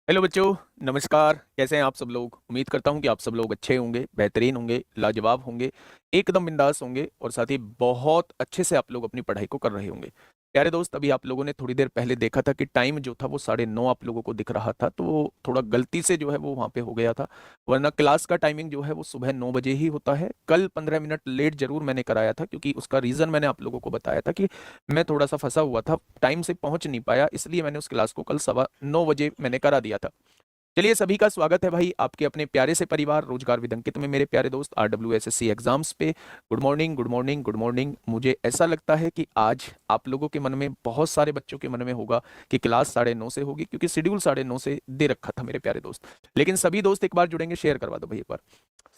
Hello बच्चों। नमस्कार। कैसे हैं आप सब लोग? उम्मीद करता हूं कि आप सब लोग अच्छे होंगे, बेहतरीन होंगे, लाजवाब होंगे, एकदम बिंदास होंगे और साथ ही बहुत अच्छे से आप लोग अपनी पढ़ाई को कर रहे होंगे। प्यारे दोस्त, अभी आप लोगों ने थोड़ी देर पहले देखा था कि टाइम जो था वो 9:30 आप लोगों को दिख रहा था, तो वो थोड़ा गलती से जो है वो वहाँ पे हो गया था। वरना क्लास का टाइमिंग जो है वो सुबह 9 बजे ही होता है। कल 15 मिनट लेट जरूर मैंने कराया था, क्योंकि उसका रीज़न मैंने आप लोगों को बताया था कि मैं थोड़ा सा फंसा हुआ था, टाइम से पहुंच नहीं पाया, इसलिए मैंने उस क्लास को कल 9:15 बजे मैंने करा दिया था। चलिए, सभी का स्वागत है भाई आपके अपने प्यारे से परिवार रोजगार विद अंकित में, मेरे प्यारे दोस्त RWSSC एग्जाम्स पे। Good morning, good morning, good morning. मुझे ऐसा लगता है कि आज आप लोगों के मन में, बहुत सारे बच्चों के मन में होगा कि क्लास 9:30 से होगी, क्योंकि शेड्यूल 9:30 से दे रखा था मेरे प्यारे दोस्त। लेकिन सभी दोस्त एक बार जुड़ेंगे, शेयर करवा दो भाई एक बार।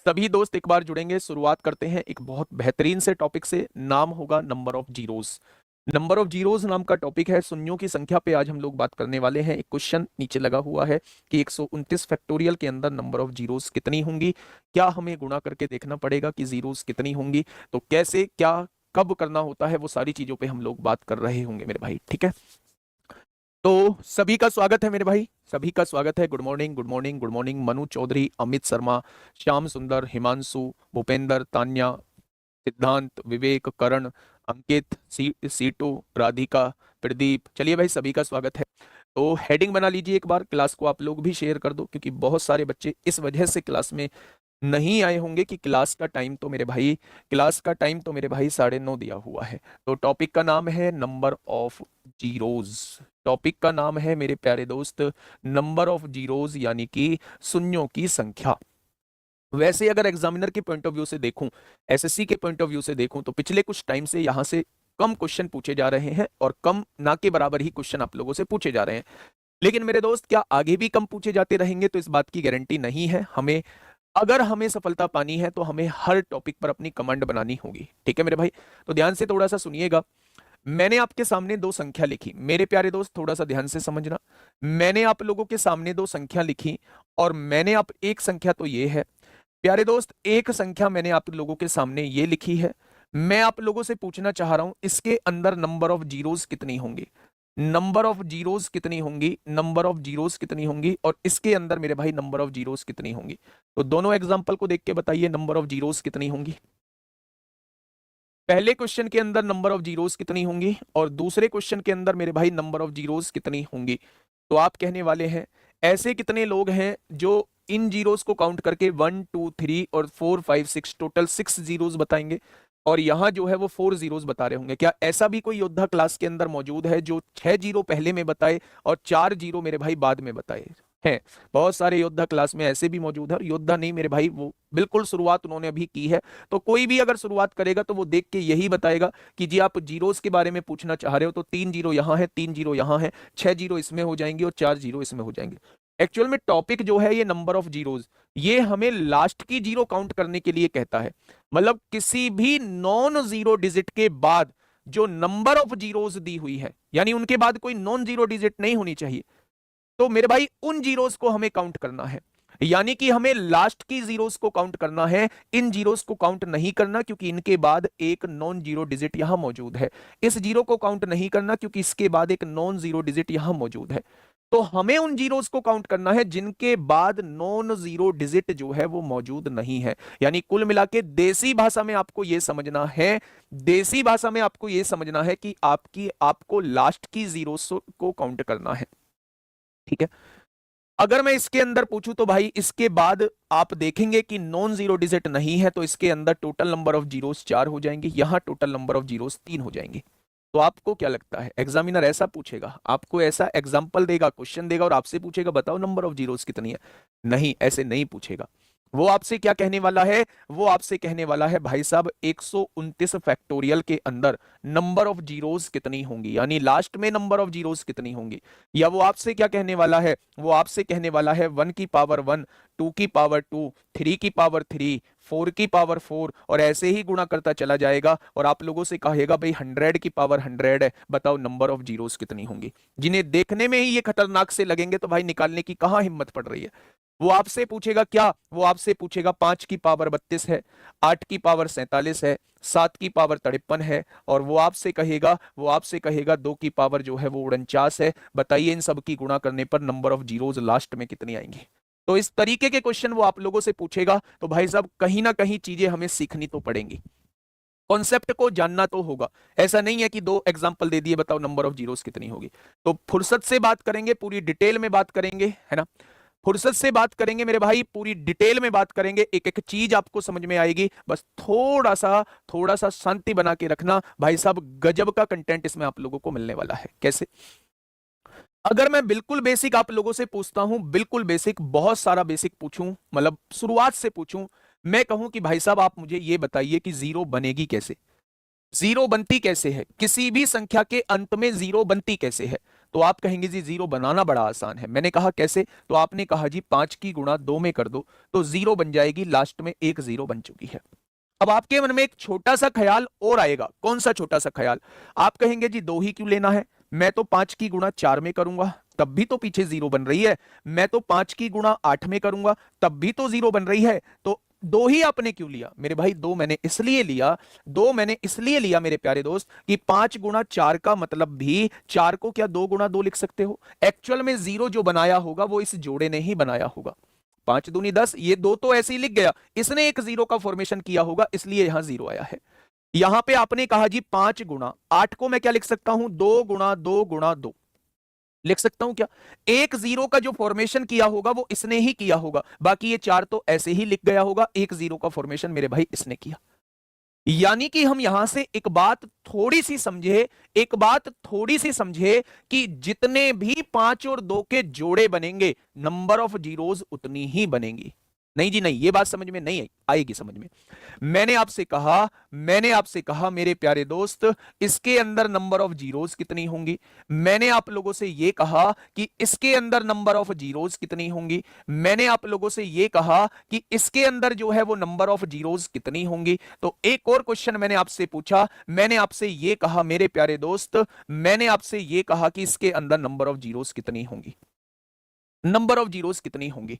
सभी दोस्त एक बार जुड़ेंगे। शुरुआत करते हैं एक बहुत बेहतरीन से टॉपिक से, नाम होगा number of zeros. Number of zeros नाम का टॉपिक है, शून्यों की संख्या पे आज हम लोग बात करने वाले हैं। एक क्वेश्चन नीचे लगा हुआ है कि 129 फैक्टोरियल के अंदर नंबर ऑफ जीरोस कितनी होंगी। क्या हमें गुणा करके देखना पड़ेगा कि जीरोस कितनी होंगी, तो कैसे, क्या, कब करना होता है, वो सारी चीजों पे हम लोग बात कर रहे होंगे मेरे भाई। ठीक है, तो सभी का स्वागत है मेरे भाई, सभी का स्वागत है। Good morning, good morning, good morning. Manu Chaudhary, Amit Sharma, Shyam Sundar, Himanshu, Bhupendra, Tanya, Siddhant, Vivek, Karan, Ankit, Situ, Radhika, Pradeep. चलिए भाई, सभी का स्वागत है। तो हेडिंग बना लीजिए एक बार, क्लास को आप लोग भी शेयर कर दो, क्योंकि बहुत सारे बच्चे इस वजह से क्लास में नहीं आए होंगे कि क्लास का टाइम तो मेरे भाई 9:30 दिया हुआ है। तो टॉपिक का नाम है नंबर ऑफ जीरोज। टॉपिक का नाम है मेरे प्यारे दोस्त नंबर ऑफ जीरोज, यानी कि शून्यों की संख्या। वैसे अगर एग्जामिनर के पॉइंट ऑफ व्यू से देखूं, एसएससी के पॉइंट ऑफ व्यू से देखूं, तो पिछले कुछ टाइम से यहां से कम क्वेश्चन पूछे जा रहे हैं, और कम ना के बराबर ही क्वेश्चन आप लोगों से पूछे जा रहे हैं। लेकिन मेरे दोस्त, क्या आगे भी कम पूछे जाते रहेंगे? तो इस बात की गारंटी नहीं है। अगर हमें सफलता पानी है तो हमें हर टॉपिक पर अपनी कमांड बनानी होगी। ठीक है मेरे भाई, तो ध्यान से थोड़ा सा सुनिएगा। मैंने आपके सामने दो संख्या लिखी, मेरे प्यारे दोस्त थोड़ा सा ध्यान से समझना। मैंने आप लोगों के सामने दो संख्या लिखी, और मैंने आप एक संख्या तो ये है प्यारे दोस्त, एक संख्या मैंने आप लोगों के सामने ये लिखी है। मैं आप लोगों से पूछना चाह रहा हूं, इसके अंदर नंबर ऑफ जीरोस कितनी होंगी? नंबर ऑफ जीरोस कितनी होंगी? नंबर ऑफ जीरोस कितनी होंगी? और इसके अंदर मेरे भाई नंबर ऑफ जीरोस कितनी होंगी? तो दोनों एग्जांपल को देख के बताइए नंबर ऑफ जीरोस कितनी होंगी। पहले क्वेश्चन के अंदर नंबर ऑफ जीरोस कितनी होंगी, और दूसरे क्वेश्चन के अंदर मेरे भाई नंबर ऑफ जीरोस कितनी होंगी। तो आप कहने वाले हैं, ऐसे कितने लोग हैं जो इन जीरोस को काउंट करके 1 2 3 और 4 5 6 टोटल 6 जीरोस बताएंगे, और यहां जो है वो 4 जीरोस बता रहे होंगे? क्या ऐसा भी कोई योद्धा क्लास के अंदर मौजूद है जो 6 जीरो पहले में बताए और 4 जीरो मेरे भाई बाद में बताए? हैं, बहुत सारे योद्धा क्लास में ऐसे भी मौजूद है। और योद्धा नहीं मेरे भाई, वो बिल्कुल शुरुआत उन्होंने अभी की है। तो कोई भी अगर शुरुआत करेगा तो वो देख के यही बताएगा कि जी आप जीरोस के बारे में पूछना चाह रहे हो, तो 3 जीरो यहां है, 3 जीरो यहां है, 6 जीरो इसमें हो जाएंगे और 4 जीरो इसमें हो जाएंगे। एक्चुअल में टॉपिक जो है ये नंबर ऑफ जीरोस, ये हमें लास्ट की जीरो काउंट करने के लिए कहता है। मतलब किसी भी नॉन जीरो डिजिट के बाद जो नंबर ऑफ जीरोस दी हुई है, यानी उनके बाद कोई नॉन जीरो डिजिट नहीं होनी चाहिए, तो मेरे भाई उन जीरोस को हमें काउंट करना है। यानी कि हमें लास्ट की जीरोस को काउंट करना है, इन जीरोस को काउंट नहीं करना, क्योंकि इनके बाद एक नॉन जीरो डिजिट यहां मौजूद है। इस जीरो को काउंट नहीं करना, क्योंकि इसके बाद एक नॉन जीरो डिजिट यहां मौजूद है। तो हमें उन जीरोस को काउंट करना है जिनके बाद नॉन जीरो डिजिट जो है वो मौजूद नहीं है। यानी कुल मिला के देसी भाषा में आपको यह समझना है, देसी भाषा में आपको यह समझना है कि आपको लास्ट की जीरोस को काउंट करना है। ठीक है, अगर मैं इसके अंदर पूछूं तो भाई इसके बाद आप देखेंगे कि नॉन जीरो डिजिट नहीं है, तो इसके अंदर टोटल नंबर ऑफ जीरोस 4 हो जाएंगे, यहां टोटल नंबर ऑफ जीरोस 3 हो जाएंगे। तो आपको क्या लगता है, एग्जामिनर ऐसा पूछेगा, आपको ऐसा एग्जाम्पल देगा, क्वेश्चन देगा और आपसे पूछेगा बताओ नंबर ऑफ जीरोस कितनी है? नहीं, ऐसे नहीं पूछेगा। वो आपसे क्या कहने वाला है? वो आपसे कहने वाला है भाई साहब 129 फैक्टोरियल के अंदर नंबर ऑफ जीरोस कितनी होंगी, यानी लास्ट में नंबर ऑफ जीरोस कितनी होंगी। या वो आपसे क्या कहने वाला है? वो आपसे कहने वाला है 1 की पावर 1, 2 की पावर 2, 3 की पावर 3, 4 की पावर 4, और ऐसे ही गुणा करता चला जाएगा, और आप लोगों से कहेगा भाई 100 की पावर 100 है, बताओ नंबर ऑफ जीरोस कितनी होंगी। जिन्हें देखने में ही ये खतरनाक से लगेंगे, तो भाई निकालने की कहां हिम्मत पड़ रही है। वो आपसे पूछेगा क्या, वो आपसे पूछेगा 5 की पावर 32 है, 8 की पावर 47 है, 7 की पावर 53 है, और वो आपसे कहेगा 2 की पावर जो है वो 49 है। बताइए इन सब की गुणा करने पर नंबर ऑफ जीरोज लास्ट में कितनी आएंगी। तो इस तरीके के क्वेश्चन वो आप लोगों से पूछेगा। तो भाई साहब कहीं ना कहीं चीजें हमें सीखनी तो पड़ेंगी, कॉन्सेप्ट को जानना तो होगा। ऐसा नहीं है कि दो एग्जांपल दे दिए बताओ नंबर ऑफ जीरोस कितनी होगी। तो फुर्सत से बात करेंगे, पूरी डिटेल में बात करेंगे, है ना। फुर्सत से बात करेंगे मेरे भाई, पूरी डिटेल में बात करेंगे, एक एक चीज आपको समझ में आएगी। बस थोड़ा सा शांति बना के रखना भाई साहब, गजब का कंटेंट इसमें आप लोगों को मिलने वाला है। कैसे? अगर मैं बिल्कुल बेसिक आप लोगों से पूछता हूं, बिल्कुल बेसिक, बहुत सारा बेसिक पूछूं, मतलब शुरुआत से पूछूं, मैं कहूं कि भाई साहब आप मुझे ये बताइए कि जीरो बनेगी कैसे, जीरो बनती कैसे है, किसी भी संख्या के अंत में जीरो बनती कैसे है। तो आप कहेंगे जी जीरो बनाना बड़ा आसान है। मैंने कहा कैसे, तो आपने कहा जी 5 की गुणा 2 में कर दो तो जीरो बन जाएगी, लास्ट में एक जीरो बन चुकी है। अब आपके मन में एक छोटा सा ख्याल और आएगा, कौन सा छोटा सा ख्याल, आप कहेंगे जी दो ही क्यों लेना है, मैं तो 5 की गुणा 4 में करूंगा तब भी तो पीछे जीरो बन रही है, मैं तो 5 की गुणा 8 में करूंगा तब भी तो जीरो बन रही है। तो दो ही आपने क्यों लिया मेरे भाई, दो मैंने इसलिए लिया मेरे प्यारे दोस्त कि 5 गुणा 4 का मतलब भी 4 को क्या 2 गुणा 2 लिख सकते हो। एक्चुअल में जीरो जो बनाया होगा वो इस जोड़े ने ही बनाया होगा। 5 दूनी 10, ये दो तो ऐसे ही लिख गया, इसने एक जीरो का फॉर्मेशन किया होगा इसलिए यहां जीरो आया है। यहां पे आपने कहा जी 5 गुणा 8 को मैं क्या लिख सकता हूं, 2 गुणा 2 गुणा 2 लिख सकता हूं क्या। एक जीरो का जो फॉर्मेशन किया होगा वो इसने ही किया होगा, बाकी ये चार तो ऐसे ही लिख गया होगा, एक जीरो का फॉर्मेशन मेरे भाई इसने किया। यानी कि हम यहां से एक बात थोड़ी सी समझे कि जितने भी 5 और 2 के जोड़े बनेंगे नंबर ऑफ जीरोज उतनी ही बनेंगी। नहीं जी नहीं, ये बात समझ में नहीं आएगी समझ में। मैंने आपसे कहा मेरे प्यारे दोस्त, इसके अंदर नंबर ऑफ जीरोज कितनी होंगी। मैंने आप लोगों से यह कहा कि इसके अंदर नंबर ऑफ जीरोज कितनी होंगी। मैंने आप लोगों से यह कहा कि इसके अंदर जो है वो नंबर ऑफ जीरोज कितनी होंगी। तो एक और क्वेश्चन मैंने आपसे पूछा, मैंने आपसे यह कहा मेरे प्यारे दोस्त, मैंने आपसे यह कहा कि इसके अंदर नंबर ऑफ जीरोज कितनी होंगी, नंबर ऑफ जीरोज कितनी होंगी।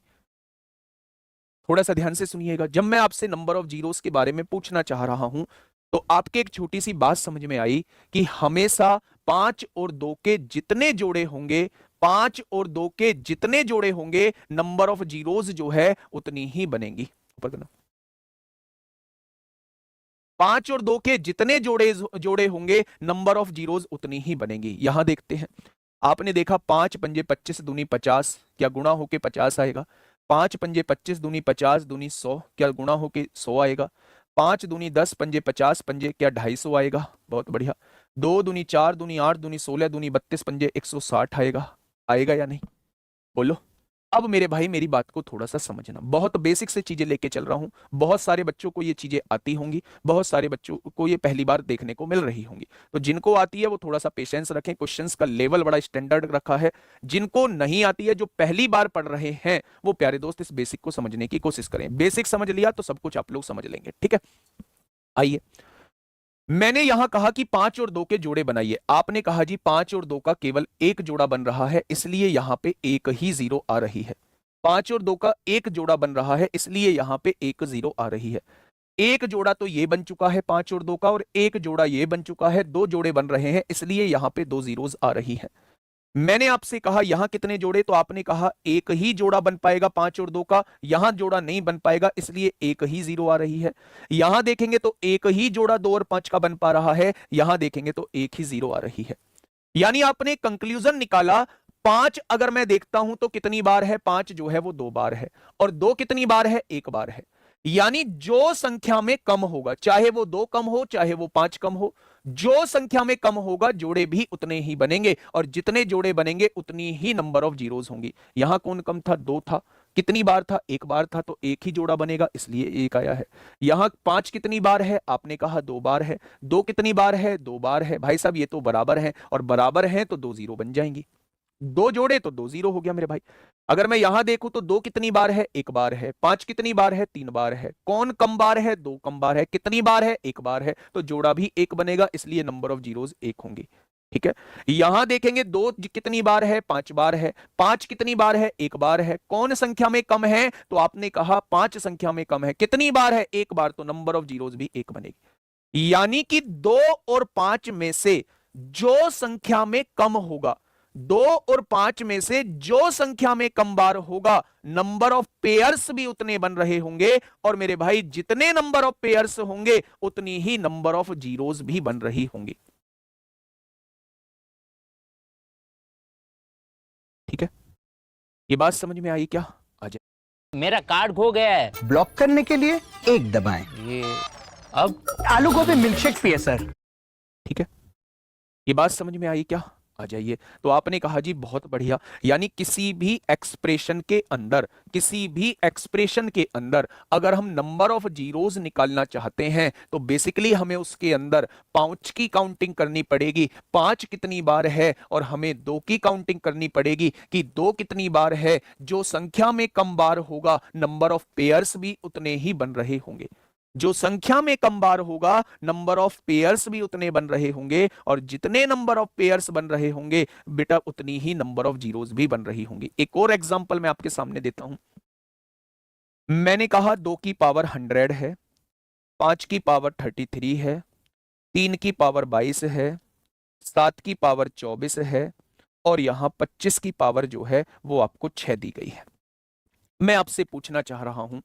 थोड़ा सा ध्यान से सुनिएगा, जब मैं आपसे नंबर ऑफ जीरोस के बारे में पूछना चाह रहा हूं तो आपके एक छोटी सी बात समझ में आई कि हमेशा 5 और 2 के जितने जोड़े होंगे, 5 और 2 के जितने जोड़े होंगे नंबर ऑफ जीरोस जो है उतनी ही बनेंगी। ऊपर करना, 5 और 2 के जितने जोड़े होंगे नंबर ऑफ जीरोस उतनी ही बनेंगी। यहां देखते हैं, आपने देखा 5 पंजे 25 दूनी 50, क्या गुणा होके 50 आएगा। 5 पंजे 25 दूनी 50 दूनी 100, क्या गुणा होके 100 आएगा। 5 दूनी 10 पंजे 50 पंजे क्या 250 आएगा। बहुत बढ़िया। 2 दूनी 4 दूनी 8 दूनी 16 दूनी 32 पंजे 160 आएगा। आएगा या नहीं, बोलो। अब मेरे भाई मेरी बात को थोड़ा सा समझना, बहुत बेसिक से चीजें लेके चल रहा हूं, बहुत सारे बच्चों को ये चीजें आती होंगी, बहुत सारे बच्चों को ये पहली बार देखने को मिल रही होंगी। तो जिनको आती है वो थोड़ा सा पेशेंस रखें, क्वेश्चंस का लेवल बड़ा स्टैंडर्ड रखा है। जिनको नहीं आती है, जो पहली बार पढ़ रहे हैं, वो प्यारे दोस्त इस बेसिक को समझने की कोशिश करें। बेसिक समझ लिया तो सब कुछ आप लोग समझ लेंगे, ठीक है। आइए, मैंने यहां कहा कि 5 और 2 के जोड़े बनाइए। आपने कहा जी 5 और 2 का केवल एक जोड़ा बन रहा है इसलिए यहां पे एक ही जीरो आ रही है। 5 और 2 का एक जोड़ा बन रहा है इसलिए यहां पे एक जीरो आ रही है। एक जोड़ा तो ये बन चुका है 5 और 2 का, और एक जोड़ा ये बन चुका है, दो जोड़े बन रहे हैं इसलिए यहां पे दो जीरोज आ रही है। मैंने आपसे कहा यहां कितने जोड़े, तो आपने कहा एक ही जोड़ा बन पाएगा 5 और 2 का, यहां जोड़ा नहीं बन पाएगा इसलिए एक ही जीरो आ रही है। यहां देखेंगे तो एक ही जोड़ा 2 और 5 का बन पा रहा है, यहां देखेंगे तो एक ही जीरो आ रही है। यानी आपने कंक्लूजन निकाला, 5 अगर मैं देखता हूं तो कितनी बार है, 5 जो है वो 2 बार है, और 2 कितनी बार है, 1 बार है। यानी जो संख्या में कम होगा, चाहे वो 2 कम हो चाहे वो 5 कम हो, जो संख्या में कम होगा जोड़े भी उतने ही बनेंगे, और जितने जोड़े बनेंगे उतनी ही नंबर ऑफ जीरोज होंगी। यहां कौन कम था, 2 था। कितनी बार था, 1 बार था, तो एक ही जोड़ा बनेगा इसलिए 1 आया है। यहां 5 कितनी बार है, आपने कहा 2 बार है। 2 कितनी बार है, 2 बार है। भाई साहब ये तो बराबर है, और बराबर है तो 2 जीरो बन जाएंगी। दो जोड़े तो 2 जीरो हो गया मेरे भाई। अगर मैं यहां देखूं तो 2 कितनी बार है, 1 बार है। 5 कितनी बार है, 3 बार है। कौन कम बार है, 2 कम बार है। कितनी बार है, 1 बार है, तो जोड़ा भी 1 बनेगा इसलिए नंबर ऑफ जीरोज 1 होंगी। ठीक है, यहां देखेंगे दो कितनी बार है, 5 बार है। 5 कितनी बार है, 1 बार है। कौन संख्या में कम है, तो आपने कहा 5 संख्या में कम है। कितनी बार है, 1 बार, तो नंबर ऑफ जीरोस भी 1 बनेगी। यानी कि 2 और 5 में से जो संख्या में कम होगा, 2 और 5 में से जो संख्या में कम बार होगा, नंबर ऑफ पेयर्स भी उतने बन रहे होंगे। और मेरे भाई जितने नंबर ऑफ पेयर्स होंगे उतनी ही नंबर ऑफ जीरोस भी बन रही होंगी। ठीक है, ये बात समझ में आई क्या? आ जाए। मेरा कार्ड खो गया है। ब्लॉक करने के लिए एक दबाएं। ये अब आलू गोभी मिल्कशेक पिए सर। ठीक है, ये बात समझ में आई क्या? आ जाइए। तो आपने कहा जी बहुत बढ़िया, यानी किसी भी एक्सप्रेशन के अंदर, किसी भी एक्सप्रेशन के अंदर अगर हम नंबर ऑफ जीरोस निकालना चाहते हैं तो बेसिकली हमें उसके अंदर 5 की काउंटिंग करनी पड़ेगी। 5 कितनी बार है, और हमें 2 की काउंटिंग करनी पड़ेगी कि 2 कितनी बार है। जो संख्या में कम बार होगा, नंबर ऑफ पेयर्स भी उतने ही बन रहे होंगे। जो संख्या में कम बार होगा, नंबर ऑफ पेयर्स भी उतने बन रहे होंगे। और जितने नंबर ऑफ पेयर्स बन रहे होंगे बेटा, उतनी ही नंबर ऑफ जीरोस भी बन रही होंगी। एक और एग्जांपल मैं आपके सामने देता हूं। मैंने कहा 2 की पावर 100 है, 5 की पावर 33 है, 3 की पावर 22 है, 7 की पावर 24 है, और यहां 25 की पावर जो है वो आपको 6 दी गई है। मैं आपसे पूछना चाह रहा हूं,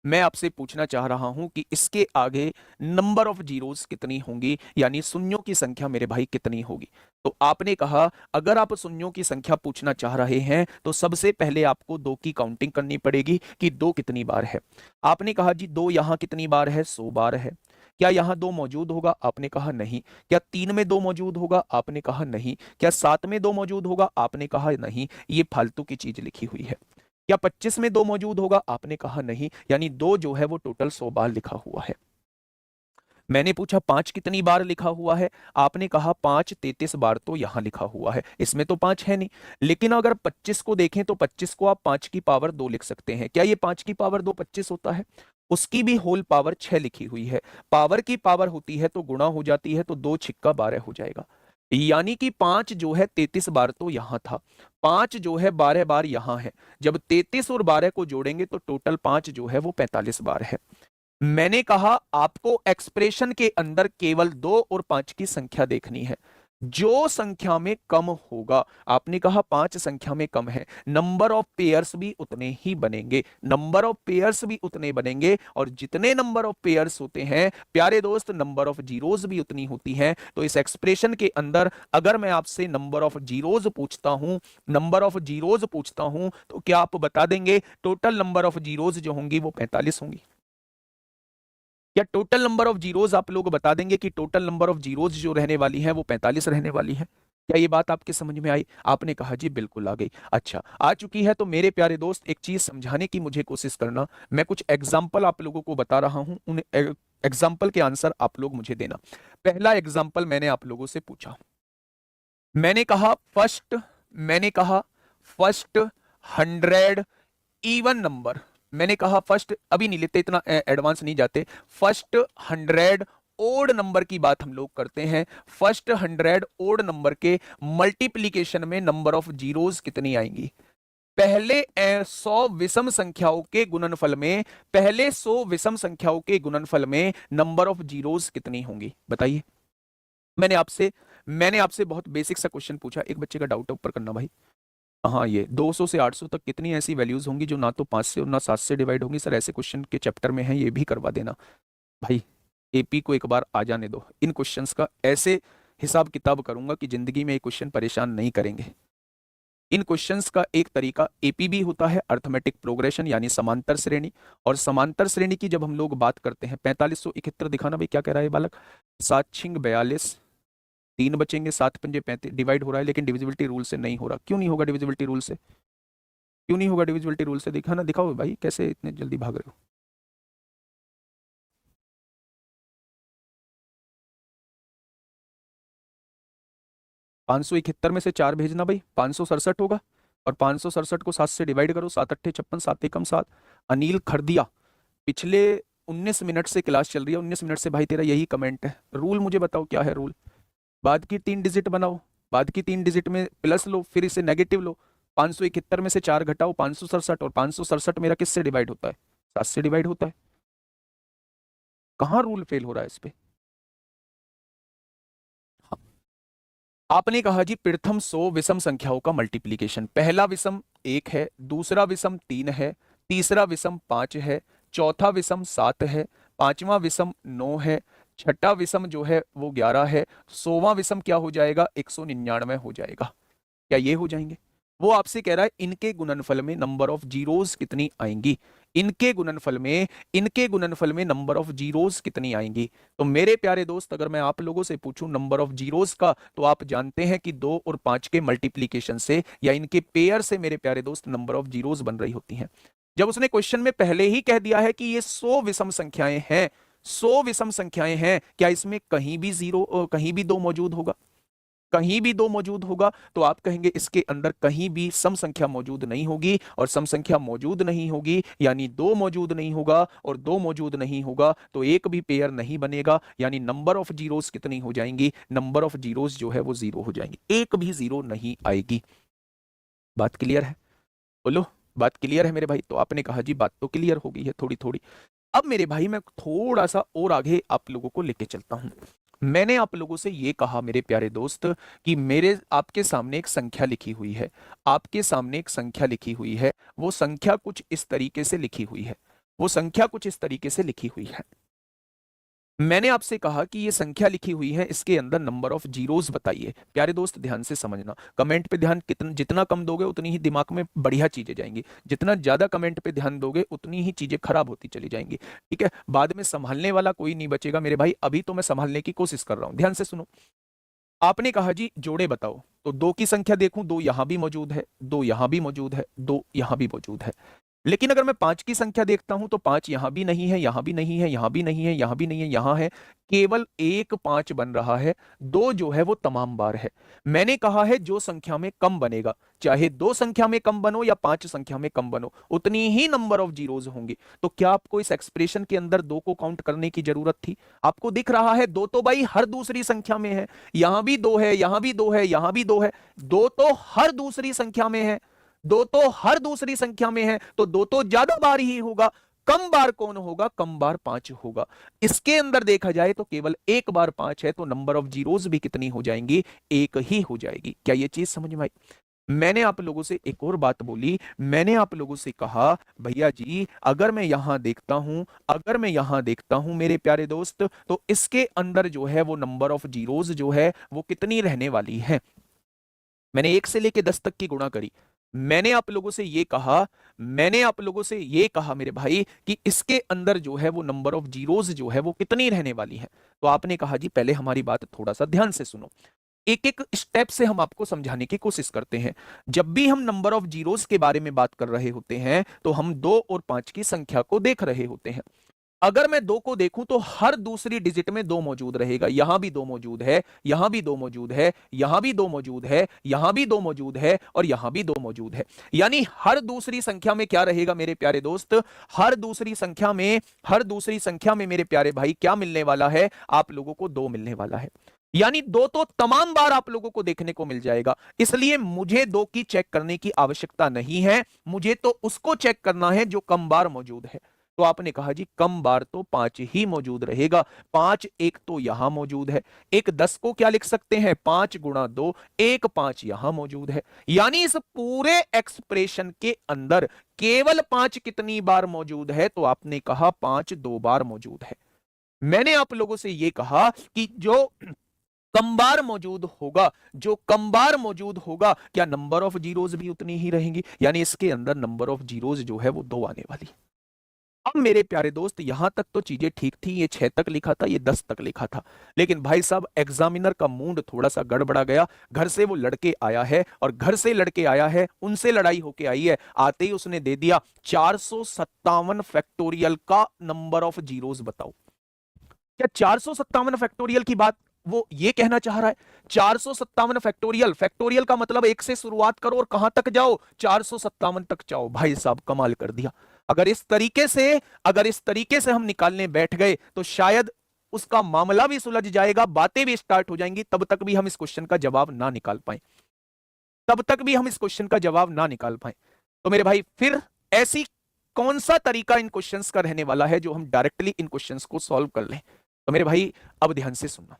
मैं आपसे पूछना चाह रहा हूं कि इसके आगे नंबर ऑफ जीरोस कितनी होंगी, यानी शून्यों की संख्या मेरे भाई कितनी होगी। तो आपने कहा अगर आप शून्यों की संख्या पूछना चाह रहे हैं तो सबसे पहले आपको 2 की काउंटिंग करनी पड़ेगी कि 2 कितनी बार है। आपने कहा जी 2 यहां कितनी बार है, 100 बार है। क्या यहां 2 मौजूद होगा? आपने कहा नहीं। क्या 3 में 2 मौजूद होगा? आपने कहा नहीं। क्या 7 में 2 मौजूद होगा? आपने कहा नहीं। ये फालतू की चीज लिखी हुई है। क्या 25 में 2 मौजूद होगा? आपने कहा नहीं। यानी 2 जो है वो टोटल 100 बार लिखा हुआ है। मैंने पूछा 5 कितनी बार लिखा हुआ है? आपने कहा 5 33 बार तो यहां लिखा हुआ है, इसमें तो 5 है नहीं। लेकिन अगर 25 को देखें तो 25 को आप 5 की पावर 2 लिख सकते हैं। क्या ये 5 की पावर 2 25 होता है? उसकी भी होल पावर 6 लिखी हुई है। पावर की पावर होती है तो गुणा हो जाती है, तो 2 छिक्का 12 हो जाएगा। यानी कि 5 जो है 33 बार तो यहां था, 5 जो है 12 बार यहां है। जब 33 और 12 को जोड़ेंगे तो टोटल 5 जो है वो 45 बार है। मैंने कहा आपको एक्सप्रेशन के अंदर केवल 2 और 5 की संख्या देखनी है, जो संख्या में कम होगा। आपने कहा 5 संख्या में कम है, नंबर ऑफ पेयर्स भी उतने ही बनेंगे, नंबर ऑफ पेयर्स भी उतने बनेंगे। और जितने नंबर ऑफ पेयर्स होते हैं प्यारे दोस्त, नंबर ऑफ जीरोस भी उतनी होती हैं। तो इस एक्सप्रेशन के अंदर अगर मैं आपसे नंबर ऑफ जीरोस पूछता हूं, नंबर ऑफ जीरोस पूछता हूं, तो क्या आप बता देंगे टोटल नंबर ऑफ जीरोस जो होंगी वो 45 होंगी? क्या टोटल नंबर ऑफ जीरोस आप लोग बता देंगे कि टोटल नंबर ऑफ जीरोस जो रहने वाली है वो 45 रहने वाली है? क्या ये बात आपके समझ में आई? आपने कहा जी बिल्कुल आ गई। अच्छा, आ चुकी है तो मेरे प्यारे दोस्त एक चीज समझाने की मुझे कोशिश करना। मैं कुछ एग्जाम्पल आप लोगों को बता रहा हूं, उन एग्जाम्पल के आंसर आप लोग मुझे देना। पहला एग्जाम्पल मैंने आप लोगों से पूछा, मैंने कहा फर्स्ट 100 इवन नंबर। मैंने कहा फर्स्ट, अभी नहीं लेते, इतना एडवांस नहीं जाते। फर्स्ट 100 ओड नंबर की बात हम लोग करते हैं। फर्स्ट 100 ओड नंबर के मल्टीप्लीकेशन में नंबर ऑफ जीरोस कितनी आएंगी? पहले 100 विषम संख्याओं के गुणनफल में, पहले 100 विषम संख्याओं के गुणनफल में नंबर ऑफ जीरोस कितनी होंगी? बताइए। मैंने आपसे बहुत बेसिक सा क्वेश्चन पूछा, एक बच्चे का डाउट ऊपर करना भाई। हाँ, ये 200 से 800 तक कितनी ऐसी वैल्यूज होंगी जो ना तो 5 से और ना 7 से डिवाइड होंगी? सर ऐसे क्वेश्चन के चैप्टर में है, ये भी करवा देना भाई। एपी को एक बार आ जाने दो, इन क्वेश्चंस का ऐसे हिसाब किताब करूंगा कि जिंदगी में ये क्वेश्चन परेशान नहीं करेंगे। इन क्वेश्चंस का एक तरीका एपी भी होता है, अर्थमेटिक प्रोग्रेशन यानी समांतर श्रेणी। और समांतर श्रेणी की जब हम लोग बात करते हैं, 4571 दिखाना भाई, क्या कह रहा है बालक? 7 छिंग 42, 3 बचेंगे, 7 पंजे 35, डिवाइड हो रहा है लेकिन डिविजिबिलिटी रूल से नहीं हो रहा। क्यों नहीं होगा डिविजिबिलिटी रूल से? क्यों नहीं होगा डिविजिबिलिटी रूल से? दिखा ना, दिखाओ भाई, कैसे इतने जल्दी भाग रहे हो? पांच सौ इकहत्तर में से 4 भेजना भाई, 567 होगा। और 567 को 7 से डिवाइड करो, 7 अट्ठे 56, 7 एकम 7। अनिल खरदिया, पिछले 19 मिनट से क्लास चल रही है, 19 मिनट से भाई तेरा यही कमेंट है। रूल मुझे बताओ क्या है रूल? बाद की 3 डिजिट बनाओ, बाद की 3 डिजिट में प्लस लो, फिर इसे नेगेटिव लो। 571 में से 4 घटाओ 567, और 567 मेरा किससे डिवाइड होता है? 7 से डिवाइड होता है। कहां रूल फेल हो रहा है इस पे? हाँ। आपने कहा जी प्रथम 100 विषम संख्याओं का मल्टीप्लीकेशन। पहला विषम 1 है, दूसरा विषम 3 है, तीसरा विषम 5 है, चौथा विषम 7 है, पांचवा विषम 9 है, छठा विषम जो है वो 11 है, 100वां विषम क्या हो जाएगा? 199 हो जाएगा। क्या ये हो जाएंगे? वो आपसे कह रहा है इनके गुणनफल में नंबर ऑफ जीरोस कितनी आएंगी, इनके गुणनफल में नंबर ऑफ जीरोस कितनी आएंगी। तो मेरे प्यारे दोस्त, अगर मैं आप लोगों से पूछूं नंबर ऑफ जीरोस का, तो आप जानते हैं कि 2 और 5 के मल्टीप्लीकेशन से या इनके पेयर से मेरे प्यारे दोस्त नंबर ऑफ जीरोस बन रही होती हैं। जब उसने क्वेश्चन में पहले ही कह दिया है कि ये 100 विषम संख्याएं हैं, 100 विषम संख्याएं हैं, क्या इसमें कहीं भी कहीं भी 2 मौजूद होगा? कहीं भी 2 मौजूद होगा तो आप कहेंगे इसके अंदर कहीं भी सम संख्या मौजूद नहीं होगी, और सम संख्या मौजूद नहीं होगी यानी 2 मौजूद नहीं होगा, और 2 मौजूद नहीं होगा तो एक भी पेयर नहीं बनेगा, यानी नंबर ऑफ जीरोस कितनी हो जाएंगी? नंबर ऑफ जीरोस जो है वो 0 हो जाएंगी, एक भी 0 नहीं आएगी। बात क्लियर है? बोलो, बात क्लियर है मेरे भाई? तो आपने कहा जी बात तो क्लियर हो गई है थोड़ी थोड़ी। अब मेरे भाई मैं थोड़ा सा और आगे आप लोगों को लेके चलता हूं। मैंने आप लोगों से ये कहा मेरे प्यारे दोस्त कि मेरे आपके सामने एक संख्या लिखी हुई है, आपके सामने एक संख्या लिखी हुई है, वो संख्या कुछ इस तरीके से लिखी हुई है, वो संख्या कुछ इस तरीके से लिखी हुई है। मैंने आपसे कहा कि ये संख्या लिखी हुई है, इसके अंदर नंबर ऑफ जीरोस बताइए। प्यारे दोस्त ध्यान से समझना, कमेंट पे ध्यान जितना कम दोगे उतनी ही दिमाग में बढ़िया चीजें जाएंगी, जितना ज्यादा कमेंट पे ध्यान दोगे उतनी ही चीजें खराब होती चली जाएंगी, ठीक है? बाद में संभालने वाला कोई नहीं बचेगा मेरे भाई, अभी तो मैं संभालने की कोशिश कर रहा हूं। ध्यान से सुनो। आपने कहा जी जोड़े बताओ, तो 2 की संख्या देखूं, 2 यहां भी मौजूद है, 2 यहां भी मौजूद है, 2 यहां भी मौजूद है। लेकिन अगर मैं 5 की संख्या देखता हूं तो 5 यहां भी नहीं है, यहां भी नहीं है, यहां भी नहीं है, यहां भी नहीं है, यहां है। केवल एक 5 बन रहा है, 2 जो है वो तमाम बार है। मैंने कहा है जो संख्या में कम बनेगा, चाहे 2 संख्या में कम बनो या 5 संख्या में कम बनो, उतनी ही नंबर ऑफ जीरोज होंगे। तो क्या आपको इस एक्सप्रेशन के अंदर 2 को काउंट करने की जरूरत थी? आपको दिख रहा है 2 तो भाई हर दूसरी संख्या में है, यहां भी 2 है, यहां भी 2 है, यहां भी 2 है, 2 तो हर दूसरी संख्या में है, 2 तो हर दूसरी संख्या में है, तो 2 तो ज्यादा बार ही होगा। कम बार कौन होगा? कम बार 5 होगा। इसके अंदर देखा जाए तो केवल एक बार 5 है, तो नंबर ऑफ जीरोस भी कितनी हो जाएंगी? एक ही हो जाएगी। क्या ये चीज समझ में आई? मैंने आप लोगों से एक और बात बोली, मैंने आप लोगों से कहा भैया जी अगर मैं यहां देखता हूं, अगर मैं यहां देखता हूं मेरे प्यारे दोस्त, तो इसके अंदर जो है वो नंबर ऑफ जीरोस जो है वो कितनी रहने वाली है। मैंने 1 से लेके 10 तक की गुणा करी। मैंने आप लोगों से ये कहा, मैंने आप लोगों से ये कहा मेरे भाई कि इसके अंदर जो है वो नंबर ऑफ जीरोस जो है वो कितनी रहने वाली है। तो आपने कहा जी पहले हमारी बात थोड़ा सा ध्यान से सुनो, एक एक स्टेप से हम आपको समझाने की कोशिश करते हैं। जब भी हम नंबर ऑफ जीरोस के बारे में बात कर रहे होते हैं तो हम 2 और 5 की संख्या को देख रहे होते हैं। अगर मैं 2 को देखूं तो हर दूसरी डिजिट में 2 मौजूद रहेगा, यहां भी 2 मौजूद है, यहां भी 2 मौजूद है, यहां भी 2 मौजूद है, यहां भी 2 मौजूद है, और यहां भी 2 मौजूद है। यानी हर दूसरी संख्या में क्या रहेगा मेरे प्यारे दोस्त? हर दूसरी संख्या में मेरे प्यारे भाई क्या मिलने वाला है? आप लोगों को 2 मिलने वाला है। यानी 2 तो तमाम बार आप लोगों को देखने को मिल जाएगा, इसलिए मुझे 2 की चेक करने की आवश्यकता नहीं है, मुझे तो उसको चेक करना है जो कम बार मौजूद है। तो आपने कहा जी कम बार तो 5 ही मौजूद रहेगा। 5 एक तो यहां मौजूद है, एक 10 को क्या लिख सकते हैं? 5 गुणा 2, एक 5 यहां मौजूद है। यानी इस पूरे एक्सप्रेशन के अंदर केवल 5 कितनी बार मौजूद है? तो आपने कहा 5 2 बार मौजूद है। मैंने आप लोगों से यह कहा कि जो कम बार मौजूद होगा, जो कम बार मौजूद होगा, क्या नंबर ऑफ जीरोस भी उतनी ही रहेंगी? यानी इसके अंदर नंबर ऑफ जीरोस जो है वो 2 आने वाली। अब मेरे प्यारे दोस्त यहां तक तो चीजें ठीक थी, ये 6 तक लिखा था, ये 10 तक लिखा था, लेकिन भाई साहब एग्जामिनर का मूड थोड़ा सा गड़बड़ा गया। घर से वो लड़के आया है, और घर से लड़के आया है, उनसे लड़ाई होके आई है, आते ही उसने दे दिया 457 फैक्टोरियल का नंबर ऑफ जीरोस बताओ। क्या 457 फैक्टोरियल की बात वो ये कहना चाह रहा है? 457 फैक्टोरियल, फैक्टोरियल का मतलब 1 से शुरुआत करो और कहां तक जाओ? 457 तक जाओ। भाई साहब कमाल कर दिया। अगर इस तरीके से हम निकालने बैठ गए तो शायद उसका मामला भी सुलझ जाएगा, बातें भी स्टार्ट हो जाएंगी, तब तक भी हम इस क्वेश्चन का जवाब ना निकाल पाए, तब तक भी हम इस क्वेश्चन का जवाब ना निकाल पाए। तो मेरे भाई फिर ऐसी कौन सा तरीका इन क्वेश्चंस का रहने वाला है जो हम डायरेक्टली इन क्वेश्चंस को सॉल्व कर लें? तो मेरे भाई अब ध्यान से सुनना,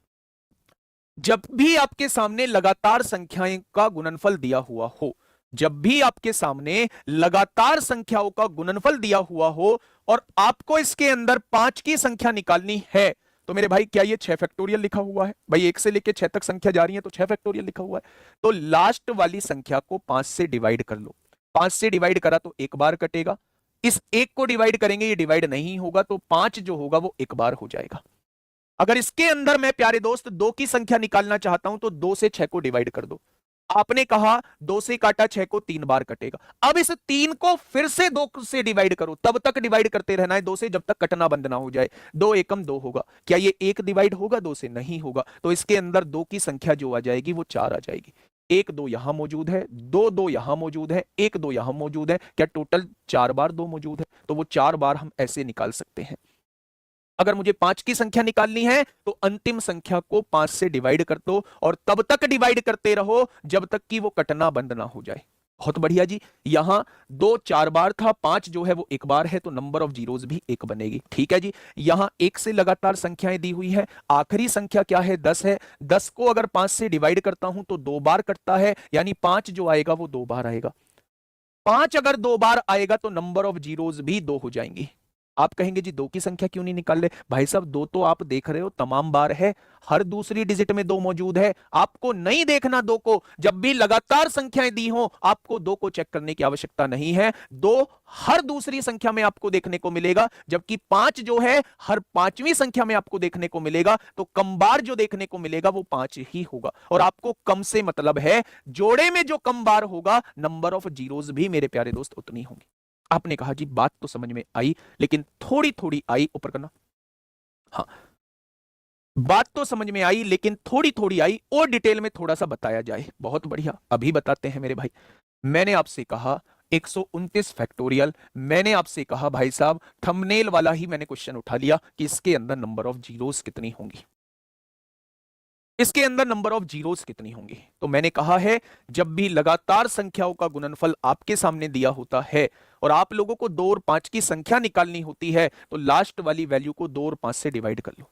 जब भी आपके सामने लगातार संख्याएं का गुणनफल दिया हुआ हो, जब भी आपके सामने लगातार संख्याओं का गुणनफल दिया हुआ हो और आपको इसके अंदर 5 की संख्या निकालनी है, तो मेरे भाई क्या ये 6 फैक्टोरियल लिखा हुआ है? भाई 1 से लेके 6 तक संख्या जा रही है तो 6 फैक्टोरियल लिखा हुआ है। तो लास्ट वाली संख्या को 5 से डिवाइड कर लो। 5 से डिवाइड करा तो एक बार कटेगा, इस एक को डिवाइड करेंगे, ये डिवाइड नहीं होगा, तो 5 जो होगा वो एक बार हो जाएगा। अगर इसके अंदर मैं प्यारे दोस्त 2 की संख्या निकालना चाहता हूं तो 2 से 6 को डिवाइड कर दो। आपने कहा 2 से काटा 6 को 3 बार कटेगा। अब इस 3 को फिर से 2 से डिवाइड करो, तब तक डिवाइड करते रहना है 2 से, जब तक कटना बंद ना हो जाए। 2 एकम 2 होगा। क्या ये 1 डिवाइड होगा 2 से? नहीं होगा। तो इसके अंदर 2 की संख्या जो आ जाएगी वो 4 आ जाएगी। 1 2 यहां मौजूद है, 2 2 यहां मौजूद है, 1 2 यहां मौजूद है। क्या टोटल 4 बार 2 मौजूद है? तो वो 4 बार हम ऐसे निकाल सकते हैं। अगर मुझे 5 की संख्या निकालनी है तो अंतिम संख्या को 5 से डिवाइड कर दो और तब तक डिवाइड करते रहो जब तक कि वो कटना बंद ना हो जाए। बहुत बढ़िया जी। यहां 2 4 बार था, 5 जो है वो एक बार है, तो नंबर ऑफ जीरोस भी 1 बनेगी। ठीक है जी। यहां 1 से लगातार संख्याएं दी हुई है, आखिरी संख्या क्या है? 10 है। 10 को अगर 5 से डिवाइड करता हूं तो 2 बार कटता है, यानी 5 जो आएगा वो 2 बार आएगा। 5 अगर 2 बार आएगा तो नंबर ऑफ जीरोस भी 2 हो जाएंगी। आप कहेंगे जी 2 की संख्या क्यों नहीं निकाल ले? भाई साहब 2 तो आप देख रहे हो तमाम बार है, हर दूसरी डिजिट में 2 मौजूद है। आपको नहीं देखना 2 को, जब भी लगातार संख्याएं दी हो आपको 2 को चेक करने की आवश्यकता नहीं है। 2 हर दूसरी संख्या में आपको देखने को मिलेगा, जबकि 5 जो है हर 5वीं संख्या में आपको देखने को मिलेगा। तो कम बार जो देखने को मिलेगा वो 5 ही होगा। और आपको कम से मतलब है जोड़े में जो कम बार होगा नंबर ऑफ जीरोस भी मेरे प्यारे दोस्त उतनी होंगी। आपने कहा जी बात तो समझ में आई, लेकिन थोड़ी थोड़ी आई, ऊपर करना, हाँ, बात तो समझ में आई लेकिन थोड़ी थोड़ी आई, और डिटेल में थोड़ा सा बताया जाए। बहुत बढ़िया, अभी बताते हैं मेरे भाई। मैंने आपसे कहा 129 फैक्टोरियल, मैंने आपसे कहा भाई साहब थंबनेल वाला ही मैंने क्वेश्चन उठा लिया कि इसके अंदर नंबर ऑफ जीरोस कितनी होंगी, इसके अंदर नंबर ऑफ जीरोस कितनी होंगी। तो मैंने कहा है जब भी लगातार संख्याओं का गुणनफल आपके सामने दिया होता है और आप लोगों को 2 और 5 की संख्या निकालनी होती है तो लास्ट वाली वैल्यू को 2 और 5 से डिवाइड कर लो।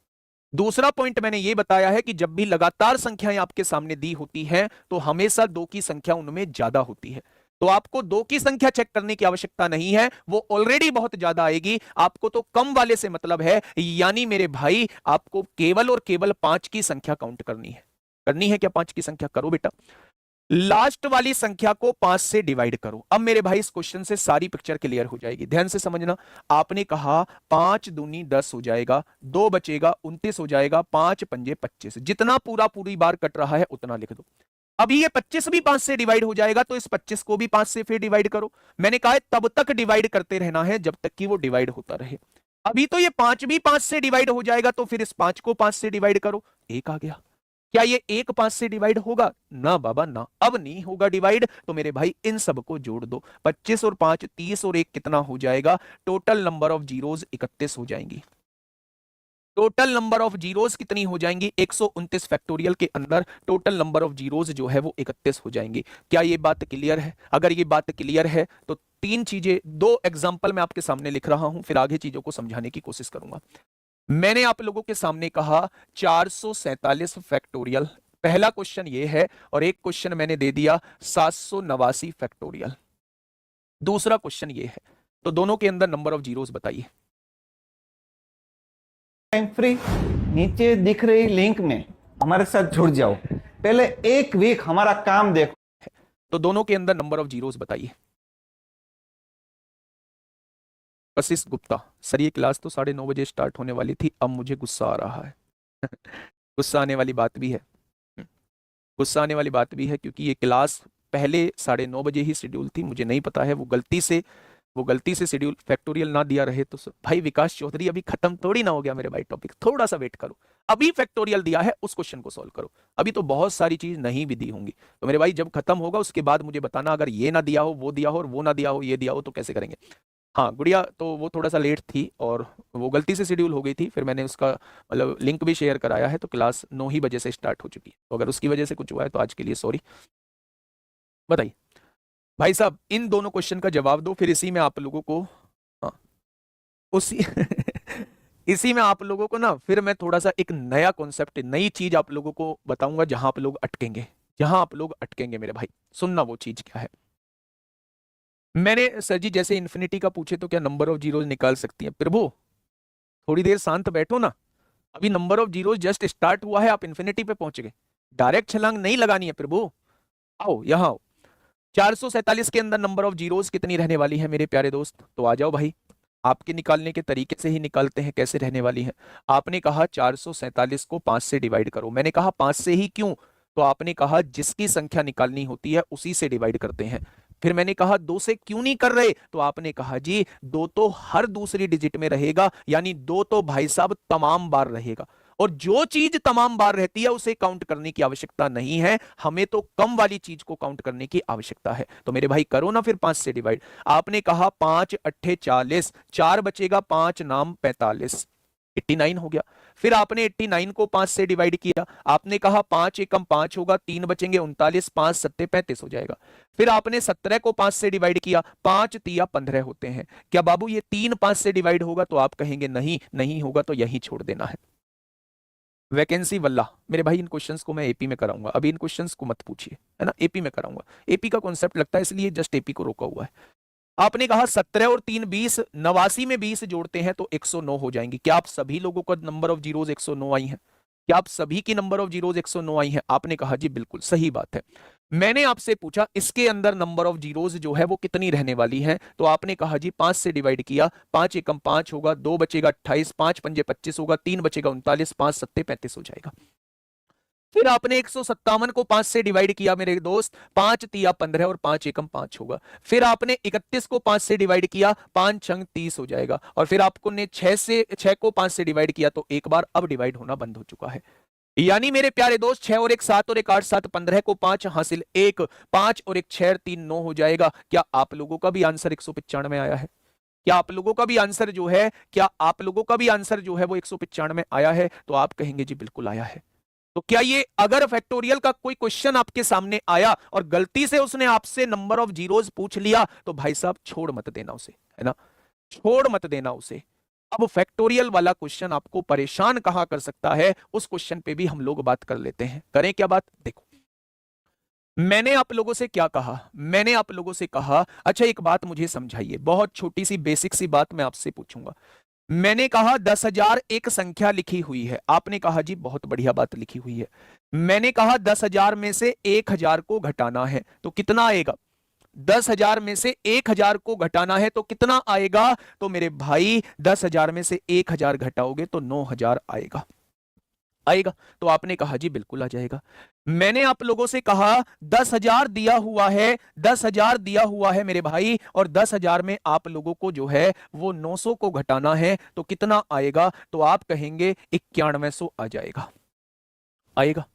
दूसरा पॉइंट मैंने यह बताया है कि जब भी लगातार संख्याएं आपके सामने दी होती हैं तो हमेशा 2 की संख्या उनमें ज्यादा होती है। तो आपको 2 की संख्या चेक करने की आवश्यकता नहीं है, वो ऑलरेडी बहुत ज्यादा आएगी। आपको तो कम वाले से मतलब है, यानी मेरे भाई आपको केवल और केवल 5 की संख्या काउंट करनी है। करनी है क्या 5 की संख्या? करो बेटा। लास्ट वाली संख्या को 5 से डिवाइड करो। अब मेरे भाई इस क्वेश्चन से सारी पिक्चर क्लियर हो जाएगी। ध्यान से समझना। आपने कहा 5 दूनी 10 हो जाएगा, 2 बचेगा 29 हो जाएगा, 5 पंजे 25, जितना पूरी बार कट रहा है उतना लिख दो। अभी ये 25 भी 5 से डिवाइड हो जाएगा तो इस 25 को भी 5 से फिर डिवाइड करो। मैंने कहा है तब तक डिवाइड करते रहना है जब तक कि वो डिवाइड होता रहे। अभी तो ये 5 भी 5 से डिवाइड हो जाएगा तो फिर इस 5 को 5 से डिवाइड करो, 1 आ गया। क्या ये 1 5 से डिवाइड होगा? ना बाबा ना, अब नहीं होगा डिवाइड। तो मेरे भाई इन सब को जोड़ दो, 25 और 5 30 और 1 कितना हो जाएगा? टोटल नंबर ऑफ जीरोस 31 हो जाएंगी। टोटल नंबर ऑफ जीरोस कितनी हो जाएंगी? 129 फैक्टोरियल के अंदर टोटल नंबर ऑफ जीरोस जो है वो 31 हो जाएंगी। क्या ये बात क्लियर है? अगर ये बात क्लियर है तो 3 चीजें, 2 एग्जांपल मैं आपके सामने लिख रहा हूं, फिर आगे चीजों को समझाने की कोशिश करूंगा। मैंने आप लोगों के सामने कहा 447 फैक्टोरियल, पहला क्वेश्चन ये है, और एक क्वेश्चन मैंने दे दिया 789 फैक्टोरियल, दूसरा क्वेश्चन ये है। तो दोनों के अंदर नंबर ऑफ जीरोस बताइए। टाइम फ्री, नीचे दिख रही लिंक में हमारे साथ जुड़ जाओ, पहले 1 वीक हमारा काम देखो। तो दोनों के अंदर नंबर ऑफ जीरोस बताइए। कशिश गुप्ता, सर ये क्लास तो 9:30 बजे स्टार्ट होने वाली थी, अब मुझे गुस्सा आ रहा है। गुस्सा आने वाली बात भी है, गुस्सा आने वाली बात भी है, क्योंकि ये क्लास पहले 9:30 बजे ही शेड्यूल थी। मुझे नहीं पता है वो गलती से शेड्यूल फैक्टोरियल ना दिया रहे तो भाई विकास चौधरी अभी खत्म थोड़ी ना हो गया मेरे भाई टॉपिक, थोड़ा सा वेट करो। अभी फैक्टोरियल दिया है उस क्वेश्चन को सॉल्व करो, अभी तो बहुत सारी चीज नहीं भी दी होंगी। तो मेरे भाई जब खत्म होगा उसके बाद मुझे बताना, अगर ये ना दिया हो, वो दिया हो, और वो ना दिया हो, ये दिया हो, तो कैसे करेंगे। हाँ गुड़िया तो वो थोड़ा सा लेट थी और वो गलती से शेड्यूल हो गई थी, फिर मैंने उसका मतलब लिंक भी शेयर कराया है, तो क्लास 9 ही बजे से स्टार्ट हो चुकी है, तो अगर उसकी वजह से कुछ हुआ है तो आज के लिए सॉरी। बताइए भाई साहब, इन दोनों क्वेश्चन का जवाब दो, फिर इसी में आप लोगों को, हाँ उसी इसी में आप लोगों को ना फिर मैं थोड़ा सा एक नया कॉन्सेप्ट, नई चीज आप लोगों को बताऊंगा, जहां आप लोग अटकेंगे, जहां आप लोग अटकेंगे मेरे भाई, सुनना वो चीज क्या है। मैंने सर जी जैसे इन्फिनिटी का पूछे तो क्या नंबर ऑफ जीरोज निकाल सकती हैं? प्रभु थोड़ी देर शांत बैठो ना, अभी number of zeros just start हुआ है, आप इन्फिनिटी पे पहुंच गए, डायरेक्ट छलांग नहीं लगानी है प्रभु। आओ यहां आओ, 447 के अंदर नंबर ऑफ जीरोज कितनी रहने वाली है मेरे प्यारे दोस्त? तो आ जाओ भाई, आपके निकालने के तरीके से ही निकालते हैं कैसे रहने वाली है। आपने कहा 447 को 5 से डिवाइड करो, मैंने कहा 5 से ही क्यों? तो आपने कहा जिसकी संख्या निकालनी होती है उसी से डिवाइड करते हैं। फिर मैंने कहा 2 से क्यों नहीं कर रहे? तो आपने कहा जी 2 तो हर दूसरी डिजिट में रहेगा, यानी 2 तो भाई साहब तमाम बार रहेगा, और जो चीज तमाम बार रहती है उसे काउंट करने की आवश्यकता नहीं है, हमें तो कम वाली चीज को काउंट करने की आवश्यकता है। तो मेरे भाई करो ना फिर 5 से डिवाइड। आपने कहा 5 अट्ठे 40, 4 बचेगा, 5 नाम 45, 89 हो गया। फिर आपने 89 को 5 से डिवाइड किया, आपने कहा 5 एकम 5 होगा, 3 बचेंगे 39, 5 सत्ते 35 हो जाएगा। फिर आपने 17 को 5 से डिवाइड किया, 5 तिया 15 होते हैं। क्या बाबू ये 3 5 से डिवाइड होगा? तो आप कहेंगे नहीं, नहीं होगा, तो यही छोड़ देना है। वैकेंसी वल्ला मेरे भाई, इन क्वेश्चंस को मैं एपी में कराऊंगा, अभी इन क्वेश्चंस को मत पूछिए, है ना, एपी में कराऊंगा, एपी का कॉन्सेप्ट लगता है इसलिए जस्ट एपी को रोका हुआ है। आपने कहा 17 और 3 20, 89 में 20 जोड़ते हैं तो 109 हो जाएंगी। क्या आप सभी लोगों का नंबर ऑफ जीरोज 109 आई हैं? क्या आप सभी की नंबर ऑफ जीरोज 109 आई हैं? आपने कहा जी बिल्कुल सही बात है। मैंने आपसे पूछा इसके अंदर नंबर ऑफ जीरोज जो है वो कितनी रहने वाली है? तो आपने कहा जी 5 से डिवाइड किया, 5 एकम 5 होगा, 2 बचेगा 28, 5 पंजे 25 होगा, 3 बचेगा 39, 5 सत्ते 35 हो जाएगा। फिर आपने 157 को 5 से डिवाइड किया मेरे दोस्त, 5 तिया 15 और 5 एकम 5 होगा। फिर आपने 31 को 5 से डिवाइड किया, 5 छंग 30 हो जाएगा। और फिर आपको ने 6 को 5 से डिवाइड किया तो एक बार अब डिवाइड होना बंद हो चुका है। यानी मेरे प्यारे दोस्त 6 और 1 7 और 1 8 7 15 को 5 हासिल 1, 5 और 1 6 3 9 हो जाएगा। क्या आप लोगों का भी आंसर 195 आया है? क्या आप लोगों का भी आंसर जो है, क्या आप लोगों का भी आंसर जो है वो 195 आया है? तो आप कहेंगे जी बिल्कुल आया है। तो क्या ये अगर फैक्टोरियल का कोई क्वेश्चन आपके सामने आया और गलती से उसने आपसे नंबर ऑफ जीरोज पूछ लिया तो भाई साहब छोड़ मत देना उसे, है ना, छोड़ मत देना उसे। अब फैक्टोरियल वाला क्वेश्चन आपको परेशान कहां कर सकता है, उस क्वेश्चन पे भी हम लोग बात कर लेते हैं। करें क्या बात? देखो मैंने आप लोगों से क्या कहा, मैंने आप लोगों से कहा अच्छा एक बात मुझे समझाइए, बहुत छोटी सी बेसिक सी बात मैं आपसे पूछूंगा। मैंने कहा 10,000 एक संख्या लिखी हुई है, आपने कहा जी बहुत बढ़िया बात लिखी हुई है। मैंने कहा 10,000 में से 1,000 को घटाना है तो कितना आएगा? 10,000 में से 1,000 को घटाना है तो कितना आएगा? तो मेरे भाई 10,000 में से 1,000 घटाओगे तो 9,000 आएगा, आएगा। तो आपने कहा जी बिल्कुल आ जाएगा। मैंने आप लोगों से कहा 10,000 दिया हुआ है, 10,000 दिया हुआ है मेरे भाई, और 10,000 में आप लोगों को जो है वो 900 को घटाना है तो कितना आएगा? तो आप कहेंगे 9100 आ जाएगा, आएगा।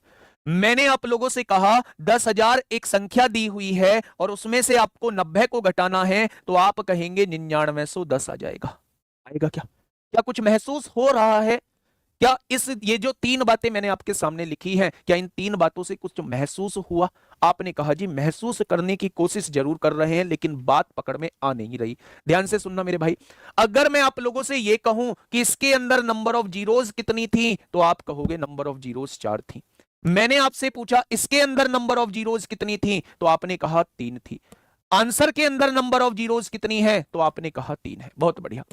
मैंने आप लोगों से कहा 10,000 एक संख्या दी हुई है और उसमें से आपको 90 को घटाना है तो आप कहेंगे 9910 आ जाएगा, आएगा। क्या क्या कुछ महसूस हो रहा है? क्या इस ये जो 3 बातें मैंने आपके सामने लिखी हैं, क्या इन 3 बातों से कुछ महसूस हुआ? आपने कहा जी महसूस करने की कोशिश जरूर कर रहे हैं लेकिन बात पकड़ में आ नहीं रही। ध्यान से सुनना मेरे भाई, अगर मैं आप लोगों से ये कहूं कि इसके अंदर नंबर ऑफ जीरोज कितनी थी तो आप कहोगे नंबर ऑफ जीरोज 4 थी। मैंने आपसे पूछा इसके अंदर नंबर ऑफ जीरोज कितनी थी तो आपने कहा 3 थी। आंसर के अंदर नंबर ऑफ जीरोज कितनी है तो आपने कहा 3 है, बहुत बढ़िया।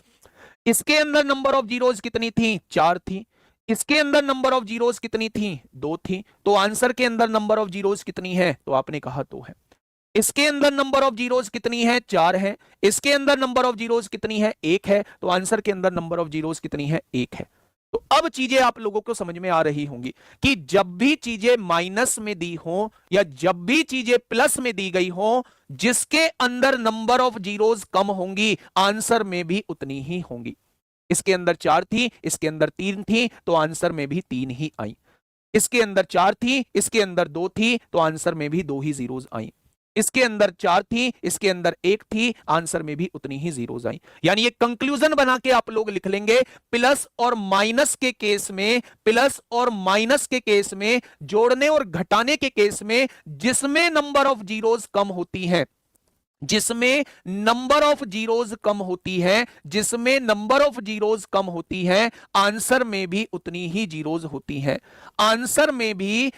इसके अंदर नंबर ऑफ जीरोज कितनी थी? 4 थी। इसके अंदर नंबर ऑफ जीरोज कितनी थी? 2 थी। तो आंसर के अंदर नंबर ऑफ जीरोज कितनी है तो आपने कहा 2 है। इसके अंदर नंबर ऑफ जीरोज कितनी है? 4 है। इसके अंदर नंबर ऑफ जीरोज कितनी है? 1 है। तो आंसर के अंदर नंबर ऑफ जीरोज कितनी है? 1 है। तो अब चीजें आप लोगों को समझ में आ रही होंगी कि जब भी चीजें माइनस में दी हो या जब भी चीजें प्लस में दी गई हो, जिसके अंदर नंबर ऑफ जीरोज कम होंगी आंसर में भी उतनी ही होंगी। इसके अंदर 4 थी, इसके अंदर 3 थी, तो आंसर में भी 3 ही आई। इसके अंदर 4 थी, इसके अंदर 2 थी, तो आंसर में भी 2 ही जीरोज आई। इसके अंदर 4 थी, इसके अंदर 1 थी, आंसर में भी उतनी ही जीरोस आई। यानी ये कंक्लूजन बना के आप लोग लिख लेंगे, प्लस और माइनस के केस में, प्लस और माइनस के केस में, जोड़ने और घटाने के केस में, जिसमें नंबर ऑफ जीरोस कम होती हैं, जिसमें नंबर ऑफ जीरोस कम होती है, जिसमें नंबर ऑफ जीरोस कम होती है, आंसर में भी उतनी ही जीरोस होती हैं। आंसर में भी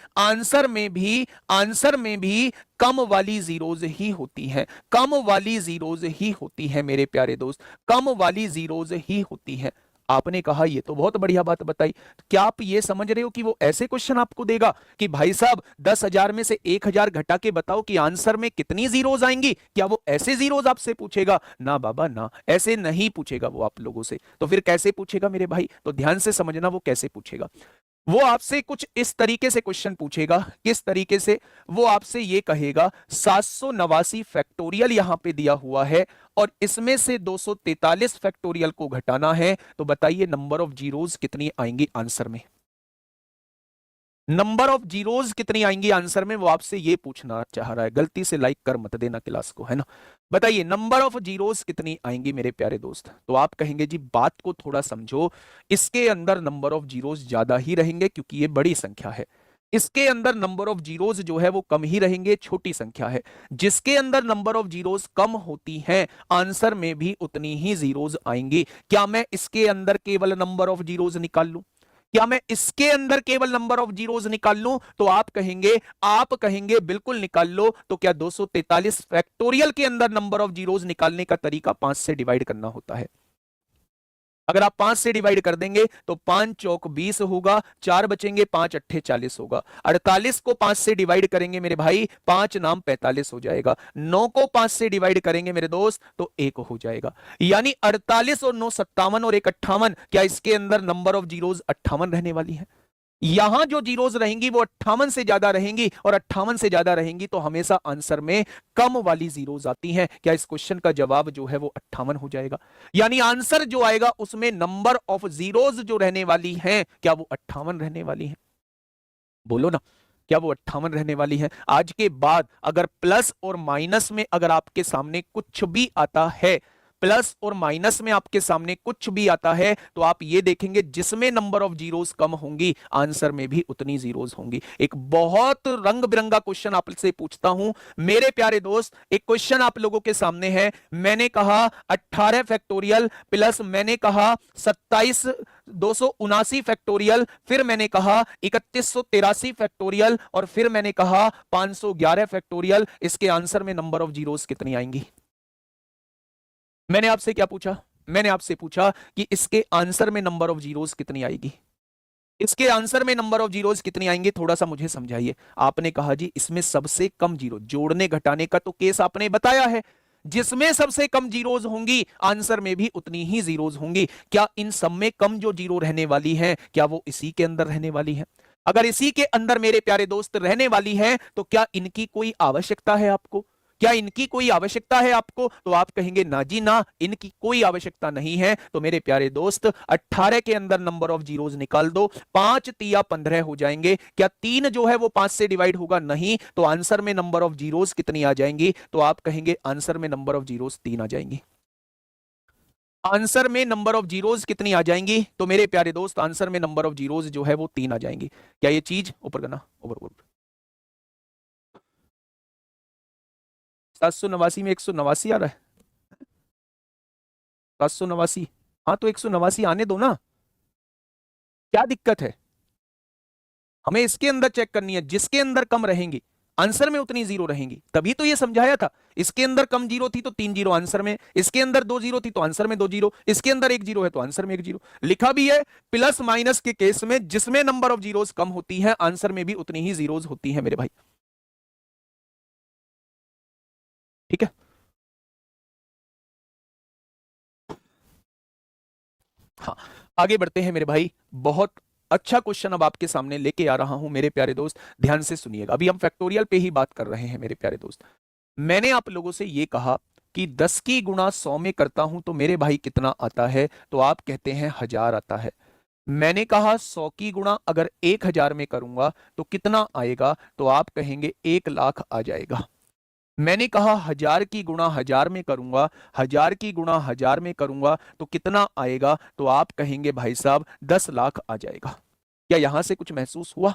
कम वाली जीरोस ही होती हैं, कम वाली जीरोस ही होती हैं मेरे प्यारे दोस्त, कम वाली जीरोस ही होती हैं। आपने कहा ये तो बहुत बढ़िया बात बताई। क्या आप ये समझ रहे हो कि वो ऐसे क्वेश्चन आपको देगा कि भाई साहब 10,000 में से 1,000 घटा के बताओ कि आंसर में कितनी जीरोस आएंगी? क्या वो ऐसे जीरोस आपसे पूछेगा? ना बाबा ना, ऐसे नहीं पूछेगा वो आप लोगों से। तो फिर कैसे पूछेगा मेरे भाई? तो ध्यान से समझना वो कैसे पूछेगा। वो आपसे कुछ इस तरीके से क्वेश्चन पूछेगा। किस तरीके से? वो आपसे ये कहेगा 789 फैक्टोरियल यहां पे दिया हुआ है और इसमें से 243 फैक्टोरियल को घटाना है, तो बताइए नंबर ऑफ जीरोस कितनी आएंगी आंसर में? नंबर ऑफ जीरोस कितनी आएंगी आंसर में, वो आपसे ये पूछना चाह रहा है। गलती से लाइक कर मत देना क्लास को, है ना। बताइए नंबर ऑफ जीरोस कितनी आएंगी मेरे प्यारे दोस्त? तो आप कहेंगे जी बात को थोड़ा समझो, इसके अंदर नंबर ऑफ जीरोस ज्यादा ही रहेंगे क्योंकि ये बड़ी संख्या है। इसके अंदर नंबर ऑफ जीरोस जो है वो कम ही रहेंगे, छोटी संख्या है। जिसके अंदर नंबर ऑफ जीरोस कम होती हैं, आंसर में भी उतनी ही जीरोस आएंगी। क्या मैं इसके अंदर केवल नंबर ऑफ जीरोस निकाल लूं? क्या मैं इसके अंदर केवल नंबर ऑफ जीरोस निकाल लूं? तो आप कहेंगे बिल्कुल निकाल लो। तो क्या 243 फैक्टोरियल के अंदर नंबर ऑफ जीरोस निकालने का तरीका 5 से डिवाइड करना होता है। अगर आप 5 से डिवाइड कर देंगे तो 5 चौक 20 होगा, 4 बचेंगे, 5 अट्ठे 40 होगा। 48 को 5 से डिवाइड करेंगे मेरे भाई, 5 नाम 45 हो जाएगा। 9 को 5 से डिवाइड करेंगे मेरे दोस्त तो 1 हो जाएगा। यानी 48 और 9 57 और 1 58। क्या इसके अंदर नंबर ऑफ जीरोस 58 रहने वाली है? यहां जो जीरोस रहेंगी वो 58 से ज्यादा रहेंगी, और 58 से ज्यादा रहेंगी तो हमेशा आंसर में कम वाली जीरोस आती हैं। क्या इस क्वेश्चन का जवाब जो है वो 58 हो जाएगा? यानी आंसर जो आएगा उसमें नंबर ऑफ जीरोस जो रहने वाली हैं, क्या वो 58 रहने वाली हैं? बोलो ना, क्या वो 58 रहने वाली है? आज के बाद अगर प्लस और माइनस में अगर आपके सामने कुछ भी आता है, प्लस और माइनस में आपके सामने कुछ भी आता है, तो आप ये देखेंगे जिसमें नंबर ऑफ जीरोस कम होंगी, आंसर में भी उतनी जीरोस होंगी। एक बहुत रंग बिरंगा क्वेश्चन आपसे पूछता हूं मेरे प्यारे दोस्त। एक क्वेश्चन आप लोगों के सामने है। मैंने कहा 18 फैक्टोरियल प्लस मैंने कहा 279 फैक्टोरियल, फिर मैंने कहा 3183 फैक्टोरियल, और फिर मैंने कहा 511 फैक्टोरियल। इसके आंसर में नंबर ऑफ जीरोस कितनी आएंगी? मैंने आपसे क्या पूछा? मैंने आपसे पूछा कि इसके आंसर में नंबर ऑफ जीरोस कितनी आएगी? इसके आंसर में नंबर ऑफ जीरोस कितनी आएंगे, थोड़ा सा मुझे समझाइए। आपने कहा जी इसमें सबसे कम जीरो, जोड़ने घटाने का तो केस आपने बताया है, जिसमें सबसे कम जीरोस होंगी आंसर में भी उतनी ही जीरोस होंगी। क्या इन सब में कम जो जीरो रहने वाली हैं, क्या वो इसी के अंदर रहने वाली हैं? अगर इसी के अंदर मेरे प्यारे दोस्त रहने वाली हैं, तो क्या इनकी कोई आवश्यकता है आपको? क्या इनकी कोई आवश्यकता है आपको? तो आप कहेंगे ना जी ना, इनकी कोई आवश्यकता नहीं है। तो मेरे प्यारे दोस्त 18 के अंदर नंबर ऑफ जीरोस निकाल दो, 5 तिया 15 हो जाएंगे। क्या 3 जो है वो 5 से डिवाइड होगा? नहीं। तो आंसर में नंबर ऑफ जीरोस कितनी आ जाएंगी? तो आप कहेंगे आंसर में नंबर ऑफ जीरोस 3 आ जाएंगी। आंसर में नंबर ऑफ जीरोस कितनी आ जाएंगी? तो मेरे प्यारे दोस्त आंसर में नंबर ऑफ जीरोस जो है वो 3 आ जाएंगी। क्या ये चीज ऊपर करना, ऊपर 789 में 189 आ रहा है, 789। हाँ तो 189 आने दो ना, क्या दिक्कत है? हमें इसके अंदर चेक करनी है, जिसके अंदर कम रहेंगी आंसर में उतनी जीरो रहेंगी। तभी तो ये समझाया था। इसके अंदर कम जीरो थी तो 3 जीरो आंसर में, इसके अंदर 2 जीरो थी तो आंसर में 2 जीरो, इसके अंदर 1 जीरो है तो आंसर में 1 जीरो। लिखा भी है प्लस माइनस के केस में जिसमें नंबर ऑफ जीरोस कम होती है, आंसर में भी उतनी ही जीरोस होती है मेरे भाई। ठीक है, हाँ आगे बढ़ते हैं मेरे भाई। बहुत अच्छा क्वेश्चन अब आपके सामने लेके आ रहा हूं मेरे प्यारे दोस्त, ध्यान से सुनिएगा। अभी हम फैक्टोरियल पे ही बात कर रहे हैं मेरे प्यारे दोस्त। मैंने आप लोगों से ये कहा कि 10 की गुणा 100 में करता हूं तो मेरे भाई कितना आता है? तो आप कहते हैं 1000 आता है। मैंने कहा 100 की गुणा अगर 1000 में करूंगा तो कितना आएगा? तो आप कहेंगे 1 लाख आ जाएगा। मैंने कहा 1000 की गुणा 1000 में करूंगा, 1000 की गुणा 1000 में करूंगा तो कितना आएगा? तो आप कहेंगे भाई साहब 10 लाख आ जाएगा। क्या यहां से कुछ महसूस हुआ?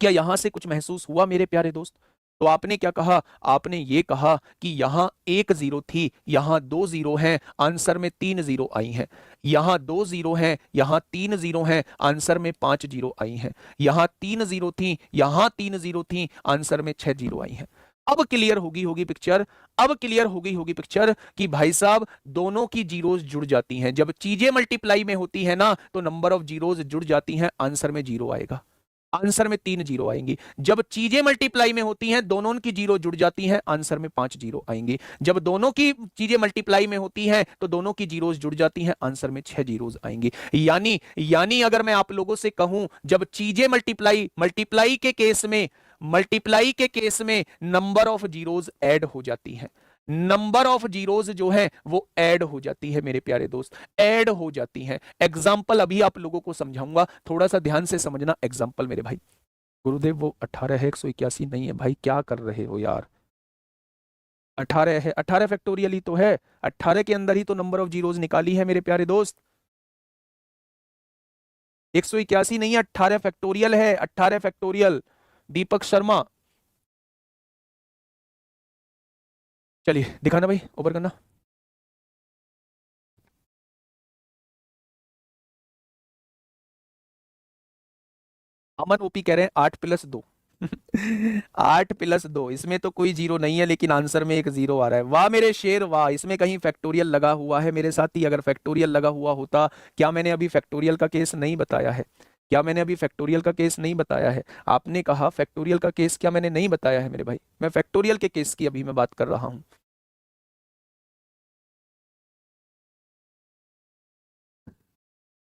क्या यहां से कुछ महसूस हुआ मेरे प्यारे दोस्त? तो आपने क्या कहा? आपने ये कहा कि यहां एक जीरो थी, यहां दो जीरो हैं, आंसर में 3 जीरो आई हैं। यहां 2 जीरो हैं, यहां 3 जीरो हैं, आंसर में 5 जीरो आई हैं। यहां 3 जीरो थी, यहां 3 जीरो थी, आंसर में 6 जीरो आई हैं। अब क्लियर होगी पिक्चर। अब क्लियर होगी पिक्चर कि भाई साहब दोनों की जीरोस जुड़ जाती हैं। जब चीजें मल्टीप्लाई में होती है ना तो नंबर ऑफ जीरोस जुड़ जाती हैं, आंसर में जीरो आएगा। आंसर में 3 जीरो आएंगी। जब चीजें मल्टीप्लाई में होती हैं, दोनों की जीरो जुड़ जाती हैं, आंसर में 5 जीरो आएंगी। जब दोनों की चीजें मल्टीप्लाई में होती हैं तो दोनों की जीरोस जुड़ जाती हैं, आंसर में 6 जीरोस आएंगी। यानी अगर मैं आप लोगों से कहूं, जब चीजें मल्टीप्लाई के केस में नंबर ऑफ जीरोस ऐड हो जाती हैं। नंबर ऑफ जीरोस जो है वो ऐड हो जाती है मेरे प्यारे दोस्त, ऐड हो जाती हैं। एग्जाम्पल अभी आप लोगों को समझाऊंगा, थोड़ा सा ध्यान से समझना एग्जाम्पल मेरे भाई। गुरुदेव वो 18 है, 181 नहीं है। भाई क्या कर रहे हो यार? 18 है, 18 फैक्टोरियल ही तो है। 18 के अंदर ही तो नंबर ऑफ जीरोस निकाली है मेरे प्यारे दोस्त। 181 नहीं है, 18 फैक्टोरियल है, 18 फैक्टोरियल। दीपक शर्मा, चलिए दिखाना भाई, ओवर करना। अमन ओपी कह रहे हैं 8+2 8+2, इसमें तो कोई जीरो नहीं है, लेकिन आंसर में एक जीरो आ रहा है। वाह मेरे शेर वाह, इसमें कहीं फैक्टोरियल लगा हुआ है मेरे साथी। अगर फैक्टोरियल लगा हुआ होता, क्या मैंने अभी फैक्टोरियल का केस नहीं बताया है? क्या मैंने अभी फैक्टोरियल का केस नहीं बताया है? आपने कहा फैक्टोरियल का केस क्या मैंने नहीं बताया है मेरे भाई? मैं फैक्टोरियल के केस की अभी मैं बात कर रहा हूं।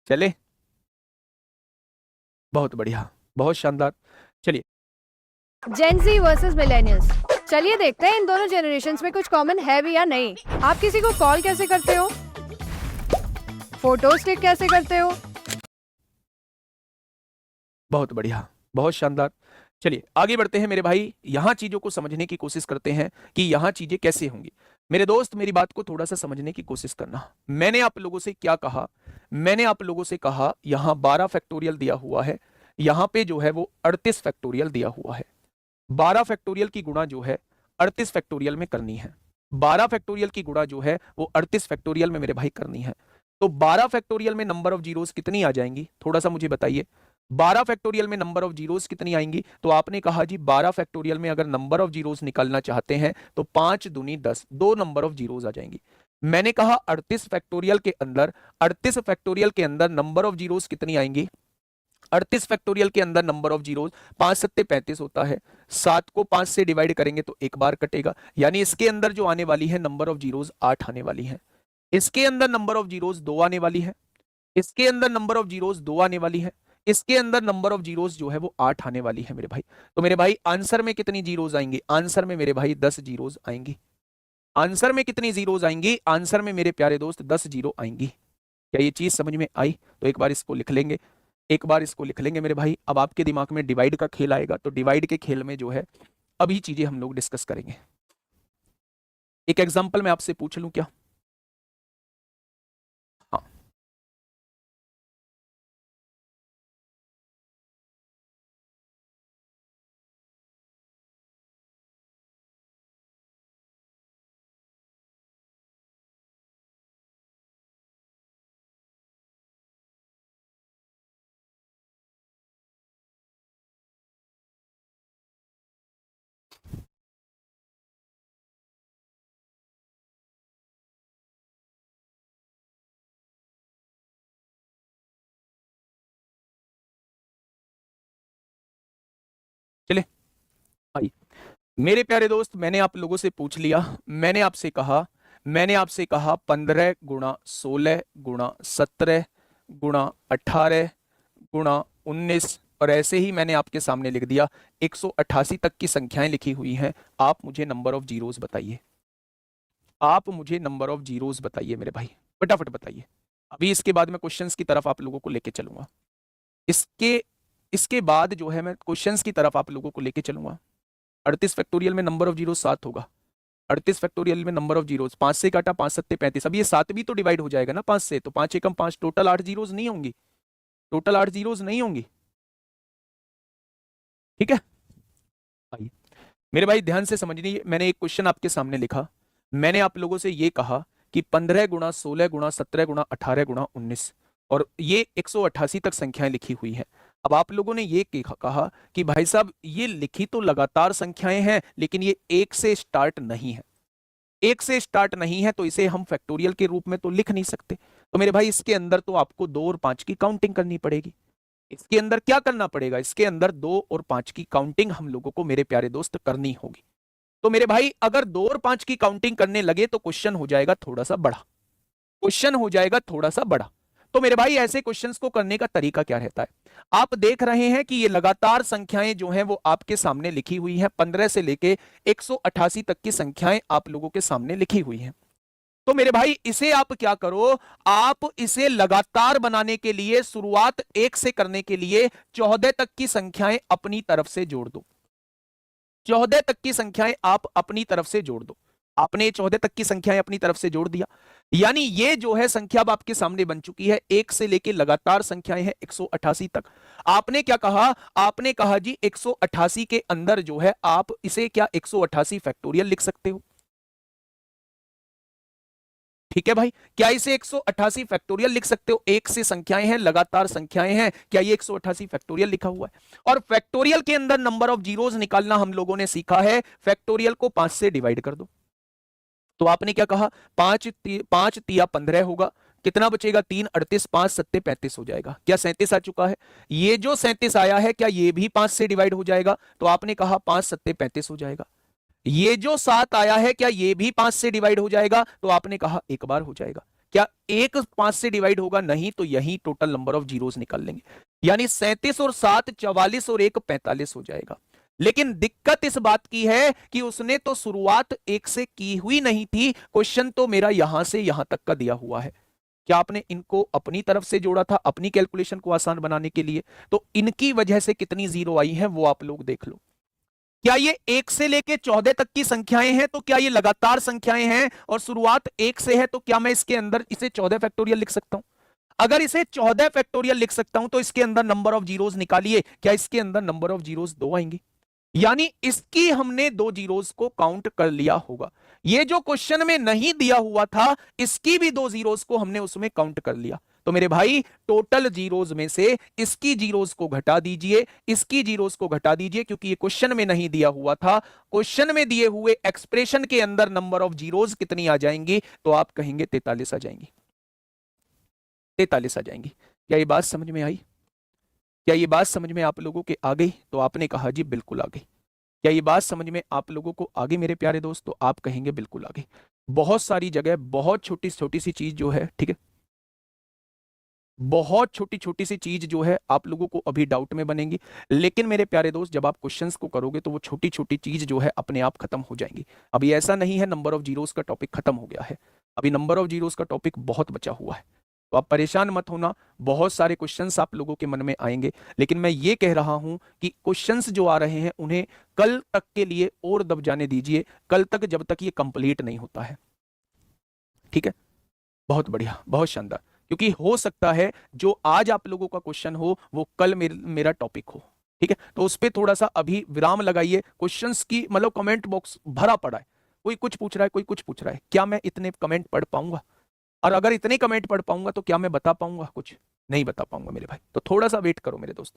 चले, बहुत बढ़िया, बहुत शानदार। चलिए जेन जी वर्सेस मिलेनियल्स। चलिए देखते हैं इन दोनों जनरेशन्स में कुछ कॉमन है भी या नहीं। आप किसी को कॉल कैसे करते हो? फोटोज क्लिक कैसे करते हो? बहुत बढ़िया, बहुत शानदार। चलिए आगे बढ़ते हैं मेरे भाई, यहां चीजों को समझने की कोशिश करते हैं कि यहां चीजें कैसे होंगी। मेरे दोस्त मेरी बात को थोड़ा सा समझने की कोशिश करना। मैंने आप लोगों से क्या कहा? मैंने आप लोगों से कहा यहां 12 फैक्टोरियल दिया हुआ है, यहां पे जो है वो 38 फैक्टोरियल दिया हुआ है। 12 फैक्टोरियल की गुणा जो है 38 फैक्टोरियल में करनी है। 12 फैक्टोरियल की गुणा जो है वो 38 फैक्टोरियल में मेरे भाई करनी है। तो 12 फैक्टोरियल में नंबर ऑफ जीरोस कितनी आ जाएंगी? थोड़ा सा मुझे बताइए। 12 फैक्टोरियल में नंबर ऑफ जीरोस कितनी आएंगी? तो आपने कहा जी 12 फैक्टोरियल में अगर नंबर ऑफ जीरोस निकालना चाहते हैं तो 5 दूनी 10, दो नंबर ऑफ जीरोस आ जाएंगी। मैंने कहा 38 फैक्टोरियल के अंदर, 38 फैक्टोरियल के अंदर नंबर ऑफ जीरोस कितनी आएंगी? 38 फैक्टोरियल के अंदर नंबर ऑफ जीरोस 5 सत्ते 35 होता है। 7 को 5 से डिवाइड करेंगे तो एक बार कटेगा, यानी इसके अंदर जो आने वाली है नंबर ऑफ जीरोस 8 आने वाली है। इसके अंदर नंबर ऑफ जीरोस 2 आने वाली है। इसके अंदर नंबर ऑफ जीरोस 2 आने वाली है। इसके अंदर नंबर ऑफ जीरोस जो है वो 8 आने वाली है मेरे भाई। तो मेरे भाई आंसर में कितनी जीरोस आएंगी? आंसर में मेरे भाई 10 जीरोस आएंगी। आंसर में कितनी जीरोस आएंगी? आंसर में मेरे प्यारे दोस्त 10 जीरो आएंगी। क्या ये चीज समझ में आई? तो एक बार इसको लिख लेंगे, एक बार इसको लिख लेंगे मेरे भाई। अब आपके दिमाग में डिवाइड का खेल आएगा, तो डिवाइड के खेल में जो है अभी चीजें हम लोग डिस्कस करेंगे। एक एग्जांपल मैं आपसे पूछ लूं क्या? हाँ, चले आई। मेरे प्यारे दोस्त मैंने आप लोगों से पूछ लिया, मैंने आपसे कहा 15 गुणा 16 गुणा 17 गुणा 18 गुणा 19, और ऐसे ही मैंने आपके सामने लिख दिया 188 तक की संख्याएं लिखी हुई हैं। आप मुझे नंबर ऑफ जीरोस बताइए, आप मुझे नंबर ऑफ जीरोस बताइए मेरे भाई, फटाफट बताइए। अभी इसके बाद मैं क्वेश्चंस की तरफ आप लोगों को लेके चलूंगा। इसके इसके बाद जो है मैं क्वेश्चंस की तरफ आप लोगों को लेके चलूंगा। 38 फैक्टोरियल में नंबर ऑफ जीरो 7 होगा। 38 फैक्टोरियल में नंबर ऑफ जीरोस 5 से काटा 5 सत्ते 35। अब ये 7 भी तो डिवाइड हो जाएगा ना 5 से, तो 5 एकम 5, टोटल 8 जीरोस नहीं होंगी, टोटल 8 जीरोस नहीं होंगी। ठीक है, आइए मेरे भाई ध्यान से समझिए, मैंने एक क्वेश्चन आपके सामने लिखा, मैंने आप लोगों से ये कहा कि 15 गुणा 16 गुणा 17 गुणा 18 गुणा 19, और ये 188 तक संख्याएं लिखी हुई है। अब आप लोगों ने ये कहा कि भाई साहब ये लिखी तो लगातार संख्याएं हैं, लेकिन ये एक से स्टार्ट नहीं है, एक से स्टार्ट नहीं है, तो इसे हम फैक्टोरियल के रूप में तो लिख नहीं सकते। तो मेरे भाई इसके अंदर तो आपको 2 और 5 की काउंटिंग करनी पड़ेगी। इसके अंदर क्या करना पड़ेगा, इसके अंदर 2 और 5 की काउंटिंग हम लोगों को मेरे प्यारे दोस्त करनी होगी। तो मेरे भाई अगर 2 और 5 की काउंटिंग करने लगे तो क्वेश्चन हो जाएगा थोड़ा सा बड़ा, क्वेश्चन हो जाएगा थोड़ा सा बड़ा। तो मेरे भाई ऐसे क्वेश्चंस को करने का तरीका क्या रहता है, आप देख रहे हैं कि ये लगातार संख्याएं जो हैं वो आपके सामने लिखी हुई हैं, 15 से लेके 188 तक की संख्याएं आप लोगों के सामने लिखी हुई हैं। तो मेरे भाई इसे आप क्या करो, आप इसे लगातार बनाने के लिए शुरुआत 1 से करने के लिए 14 तक की संख्याएं अपनी तरफ से जोड़ दो, 14 तक की संख्याएं आप अपनी तरफ से जोड़ दो। आपने 14 तक की संख्याएं अपनी तरफ से जोड़ दिया, यानी ये जो है संख्या अब आपके सामने बन चुकी है, 1 से लेके लगातार संख्याएं हैं 188 तक। आपने क्या कहा, आपने कहा जी 188 के अंदर जो है आप इसे क्या 188 फैक्टोरियल लिख सकते हो। ठीक है भाई, क्या इसे 188 फैक्टोरियल लिख सकते हो, 1 से संख्याएं हैं, लगातार संख्याएं हैं, क्या ये 188 फैक्टोरियल लिखा हुआ है। और फैक्टोरियल के अंदर नंबर ऑफ जीरोस निकालना हम लोगों ने सीखा है, फैक्टोरियल को 5 से डिवाइड कर दो। तो आपने क्या कहा, 5 तिया 15 होगा, कितना बचेगा 3 38, 5 सत्ते 35 हो जाएगा। क्या 37 आ चुका है, ये जो 37 आया है क्या ये भी 5 से डिवाइड हो जाएगा, तो आपने कहा 5 सत्ते 35 हो जाएगा। ये जो 7 आया है क्या ये भी 5 से डिवाइड हो जाएगा, तो आपने कहा एक बार हो जाएगा। क्या एक 5 से डिवाइड होगा, नहीं, तो यही टोटल नंबर ऑफ जीरोस निकाल लेंगे, यानी 37 और 7 44 और 1 45 हो जाएगा। लेकिन दिक्कत इस बात की है कि उसने तो शुरुआत 1 से की हुई नहीं थी, क्वेश्चन तो मेरा यहां से यहां तक का दिया हुआ है। क्या आपने इनको अपनी तरफ से जोड़ा था अपनी कैलकुलेशन को आसान बनाने के लिए, तो इनकी वजह से कितनी जीरो आई है वो आप लोग देख लो। क्या ये 1 से लेके 14 तक की संख्याएं हैं, तो क्या ये लगातार संख्याएं हैं और शुरुआत 1 से है, तो क्या मैं इसके अंदर इसे 14 फैक्टोरियल लिख सकता हूं। अगर इसे 14 फैक्टोरियल लिख सकता हूं तो इसके अंदर नंबर ऑफ जीरोस निकालिए, क्या इसके अंदर नंबर ऑफ जीरोस 2 आएंगे, यानी इसकी हमने 2 जीरोस को काउंट कर लिया होगा। ये जो क्वेश्चन में नहीं दिया हुआ था इसकी भी 2 जीरोस को हमने उसमें काउंट कर लिया। तो मेरे भाई टोटल जीरोस में से इसकी जीरोस को घटा दीजिए, इसकी जीरोस को घटा दीजिए, क्योंकि ये क्वेश्चन में नहीं दिया हुआ था। क्वेश्चन में दिए हुए एक्सप्रेशन के अंदर नंबर ऑफ जीरोस कितनी आ जाएंगी, तो आप कहेंगे 43 आ जाएंगी, 43 आ जाएंगी। क्या ये बात समझ में आई, क्या ये बात समझ में आप लोगों के आ गई, तो आपने कहा जी बिल्कुल आ गई। क्या ये बात समझ में आप लोगों को आ गई मेरे प्यारे दोस्त, तो आप कहेंगे बिल्कुल आ गई। बहुत सारी जगह बहुत छोटी छोटी सी चीज जो है, ठीक है, बहुत छोटी छोटी सी चीज जो है आप लोगों को अभी डाउट में बनेंगी, लेकिन मेरे प्यारे दोस्त जब आप क्वेश्चंस को करोगे तो वो छोटी छोटी चीज जो है अपने आप खत्म हो जाएंगी। अभी ऐसा नहीं है नंबर ऑफ जीरोस का टॉपिक खत्म हो गया है, अभी नंबर ऑफ जीरोस का टॉपिक बहुत बचा हुआ है। तो आप परेशान मत होना, बहुत सारे क्वेश्चंस आप लोगों के मन में आएंगे, लेकिन मैं ये कह रहा हूं कि क्वेश्चंस जो आ रहे हैं उन्हें कल तक के लिए और दब जाने दीजिए, कल तक जब तक ये कंप्लीट नहीं होता है। ठीक है, बहुत बढ़िया, बहुत शानदार, क्योंकि हो सकता है जो आज आप लोगों का क्वेश्चन हो वो कल मेरा टॉपिक हो। ठीक है, तो उस पर थोड़ा सा अभी विराम लगाइए। क्वेश्चंस की मतलब कमेंट बॉक्स भरा पड़ा है, कोई कुछ पूछ रहा है, कोई कुछ पूछ रहा है, क्या मैं इतने कमेंट पढ़ पाऊंगा, और अगर इतने कमेंट पढ़ पाऊंगा तो क्या मैं बता पाऊंगा, कुछ नहीं बता पाऊंगा मेरे भाई। तो थोड़ा सा वेट करो मेरे दोस्त,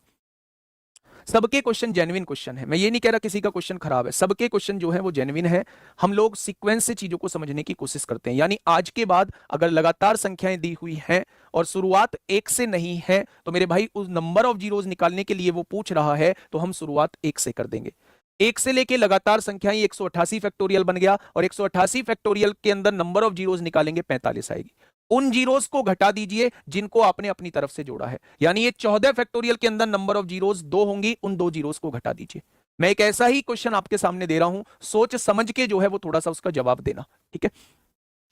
सबके क्वेश्चन जेन्युइन क्वेश्चन है, मैं ये नहीं कह रहा किसी का क्वेश्चन खराब है, सबके क्वेश्चन जो है वो जेन्युइन है। हम लोग सीक्वेंस से चीजों को समझने की कोशिश करते हैं, यानी आज के बाद अगर लगातार संख्याएं दी हुई हैं और शुरुआत 1 से नहीं है, तो मेरे भाई उस नंबर ऑफ जीरोस निकालने के लिए वो पूछ रहा है तो हम शुरुआत 1 से कर देंगे। 1 से लेके लगातार संख्याएं 188 फैक्टोरियल बन गया, और 188 फैक्टोरियल के अंदर नंबर ऑफ जीरोस निकालेंगे 45 आएगी। उन जीरोस को घटा दीजिए जिनको आपने अपनी तरफ से जोड़ा है, यानी ये 14 फैक्टोरियल के अंदर नंबर ऑफ जीरोस 2 होंगी, उन 2 जीरोस को घटा दीजिए। मैं एक ऐसा ही क्वेश्चन आपके सामने दे रहा हूं, सोच समझ के जो है वो थोड़ा सा उसका जवाब देना। ठीक है,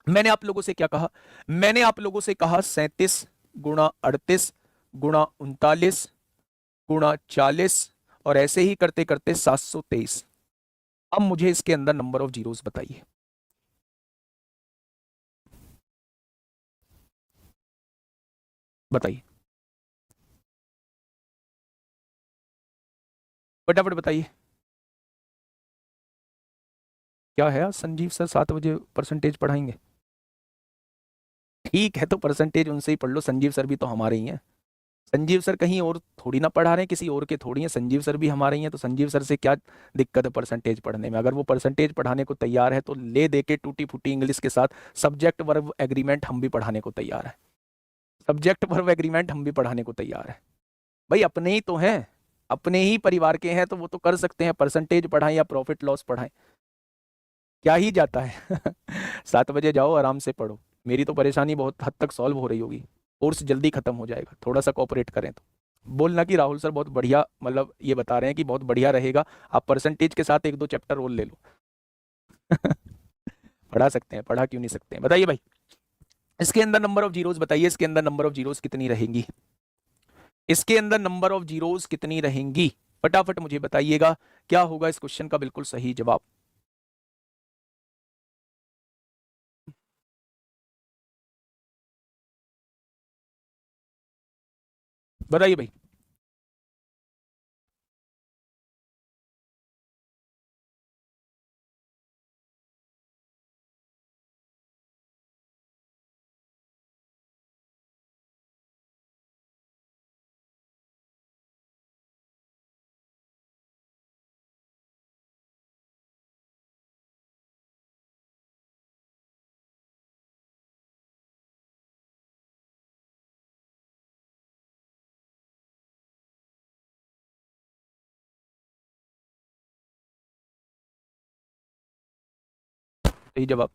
मैंने आप लोगों से क्या कहा, मैंने आप लोगों से कहा 37 गुणा 38 गुणा 39 गुणा 40 और ऐसे ही करते करते 723। अब मुझे इसके अंदर नंबर ऑफ जीरोस बताइए। बताइए, फटाफट बताइए। क्या है आज संजीव सर 7 बजे परसेंटेज पढ़ाएंगे? ठीक है, तो परसेंटेज उनसे ही पढ़ लो, संजीव सर भी तो हमारे ही हैं। संजीव सर कहीं और थोड़ी ना पढ़ा रहे हैं, किसी और के थोड़ी हैं, संजीव सर भी हमारे ही हैं, तो संजीव सर से क्या दिक्कत है परसेंटेज पढ़ने में? अगर वो परसेंटेज पढ़ाने को तैयार है तो ले दे के टूटी फूटी इंग्लिश के साथ सब्जेक्ट वर्ब एग्रीमेंट हम भी पढ़ाने को तैयार है। सब्जेक्ट वर्ब एग्रीमेंट हम भी पढ़ाने को तैयार है। भाई अपने ही तो हैं, अपने ही परिवार के हैं, तो वो तो कर सकते हैं, परसेंटेज पढ़ाएं या प्रॉफिट लॉस पढ़ाएं, क्या ही जाता है। 7 बजे जाओ, आराम से पढ़ो। मेरी तो परेशानी बहुत हद तक सॉल्व हो रही होगी, कोर्स जल्दी खत्म हो जाएगा, थोड़ा सा कोऑपरेट करें तो। बोलना कि राहुल सर बहुत बढ़िया, मतलब ये बता रहे हैं कि बहुत बढ़िया रहेगा, आप परसेंटेज के साथ 1-2 चैप्टर और ले लो। पढ़ा सकते हैं, पढ़ा क्यों नहीं सकते हैं? बताइए भाई, इसके अंदर नंबर ऑफ जीरोस बताइए, इसके अंदर नंबर ऑफ जीरोस कितनी रहेंगी? इसके अंदर नंबर ऑफ जीरोस कितनी रहेंगी? फटाफट मुझे बताइएगा, क्या होगा इस क्वेश्चन का बिल्कुल सही जवाब? बताइए भाई। सही जवाब।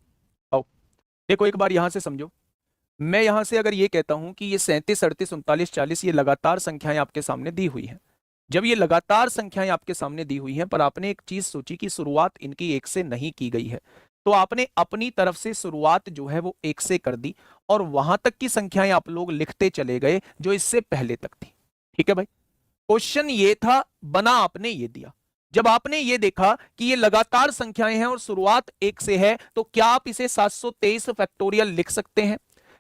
आओ देखो, एक बार यहां से समझो। मैं यहां से अगर ये कहता हूं कि ये 37, 38, 39, 40 ये लगातार संख्याएं आपके सामने दी हुई हैं। जब ये लगातार संख्याएं आपके सामने दी हुई हैं, पर आपने एक चीज सोची कि शुरुआत इनकी 1 से नहीं की गई है, तो आपने अपनी तरफ से शुरुआत जो है वो 1 से कर दी, और वहां तक की संख्याएं आप लोग लिखते चले गए जो इससे पहले तक थी। ठीक है भाई, क्वेश्चन ये था, बना आपने ये दिया। जब आपने ये देखा कि ये लगातार संख्याएं हैं और शुरुआत 1 से है, तो क्या आप इसे 723 फैक्टोरियल लिख सकते हैं?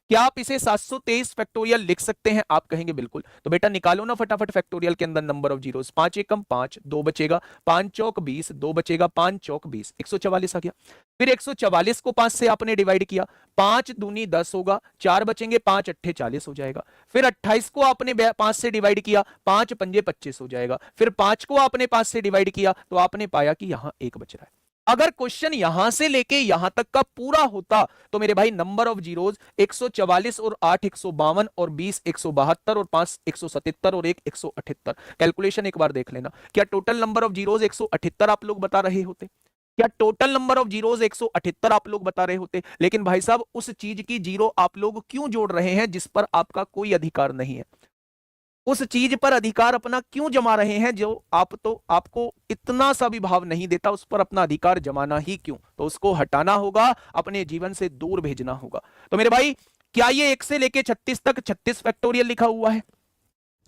क्या आप इसे 723 फैक्टोरियल लिख सकते हैं? आप कहेंगे बिल्कुल। तो बेटा निकालो ना फटाफट फैक्टोरियल के अंदर नंबर ऑफ जीरोस। 5 एकम 5, 2 बचेगा, 5 चौक 20, 2 बचेगा, 5 चौक 20, 144 आ गया। फिर 144 को 5 से आपने डिवाइड किया, 5 दूनी 10 होगा, 4 बचेंगे, 5 अट्ठे 40 हो जाएगा। फिर 28 को आपने 5 से डिवाइड किया, 5 पंजे 25 हो जाएगा। फिर 5 को आपने 5 से डिवाइड किया, तो आपने पाया कि यहां 1 बच रहा है। अगर क्वेश्चन यहां से लेके यहां तक का पूरा होता, तो मेरे भाई नंबर ऑफ जीरोस 144 और 8 152 और 20 172 और 5 177 और 1 178। कैलकुलेशन एक बार देख लेना, क्या टोटल नंबर ऑफ जीरोस 178 आप लोग बता रहे होते? क्या टोटल नंबर ऑफ जीरोस 178 आप लोग बता रहे होते? लेकिन भाई साहब उस चीज की जीरो आप लोग क्यों जोड़ रहे हैं जिस पर आपका कोई अधिकार नहीं है? उस चीज पर अधिकार अपना क्यों जमा रहे हैं जो आपको इतना सा भी भाव नहीं देता, उस पर अपना अधिकार जमाना ही क्यों? तो उसको हटाना होगा, अपने जीवन से दूर भेजना होगा। तो मेरे भाई, क्या ये 1 से लेके 36 तक 36 फैक्टोरियल लिखा हुआ है?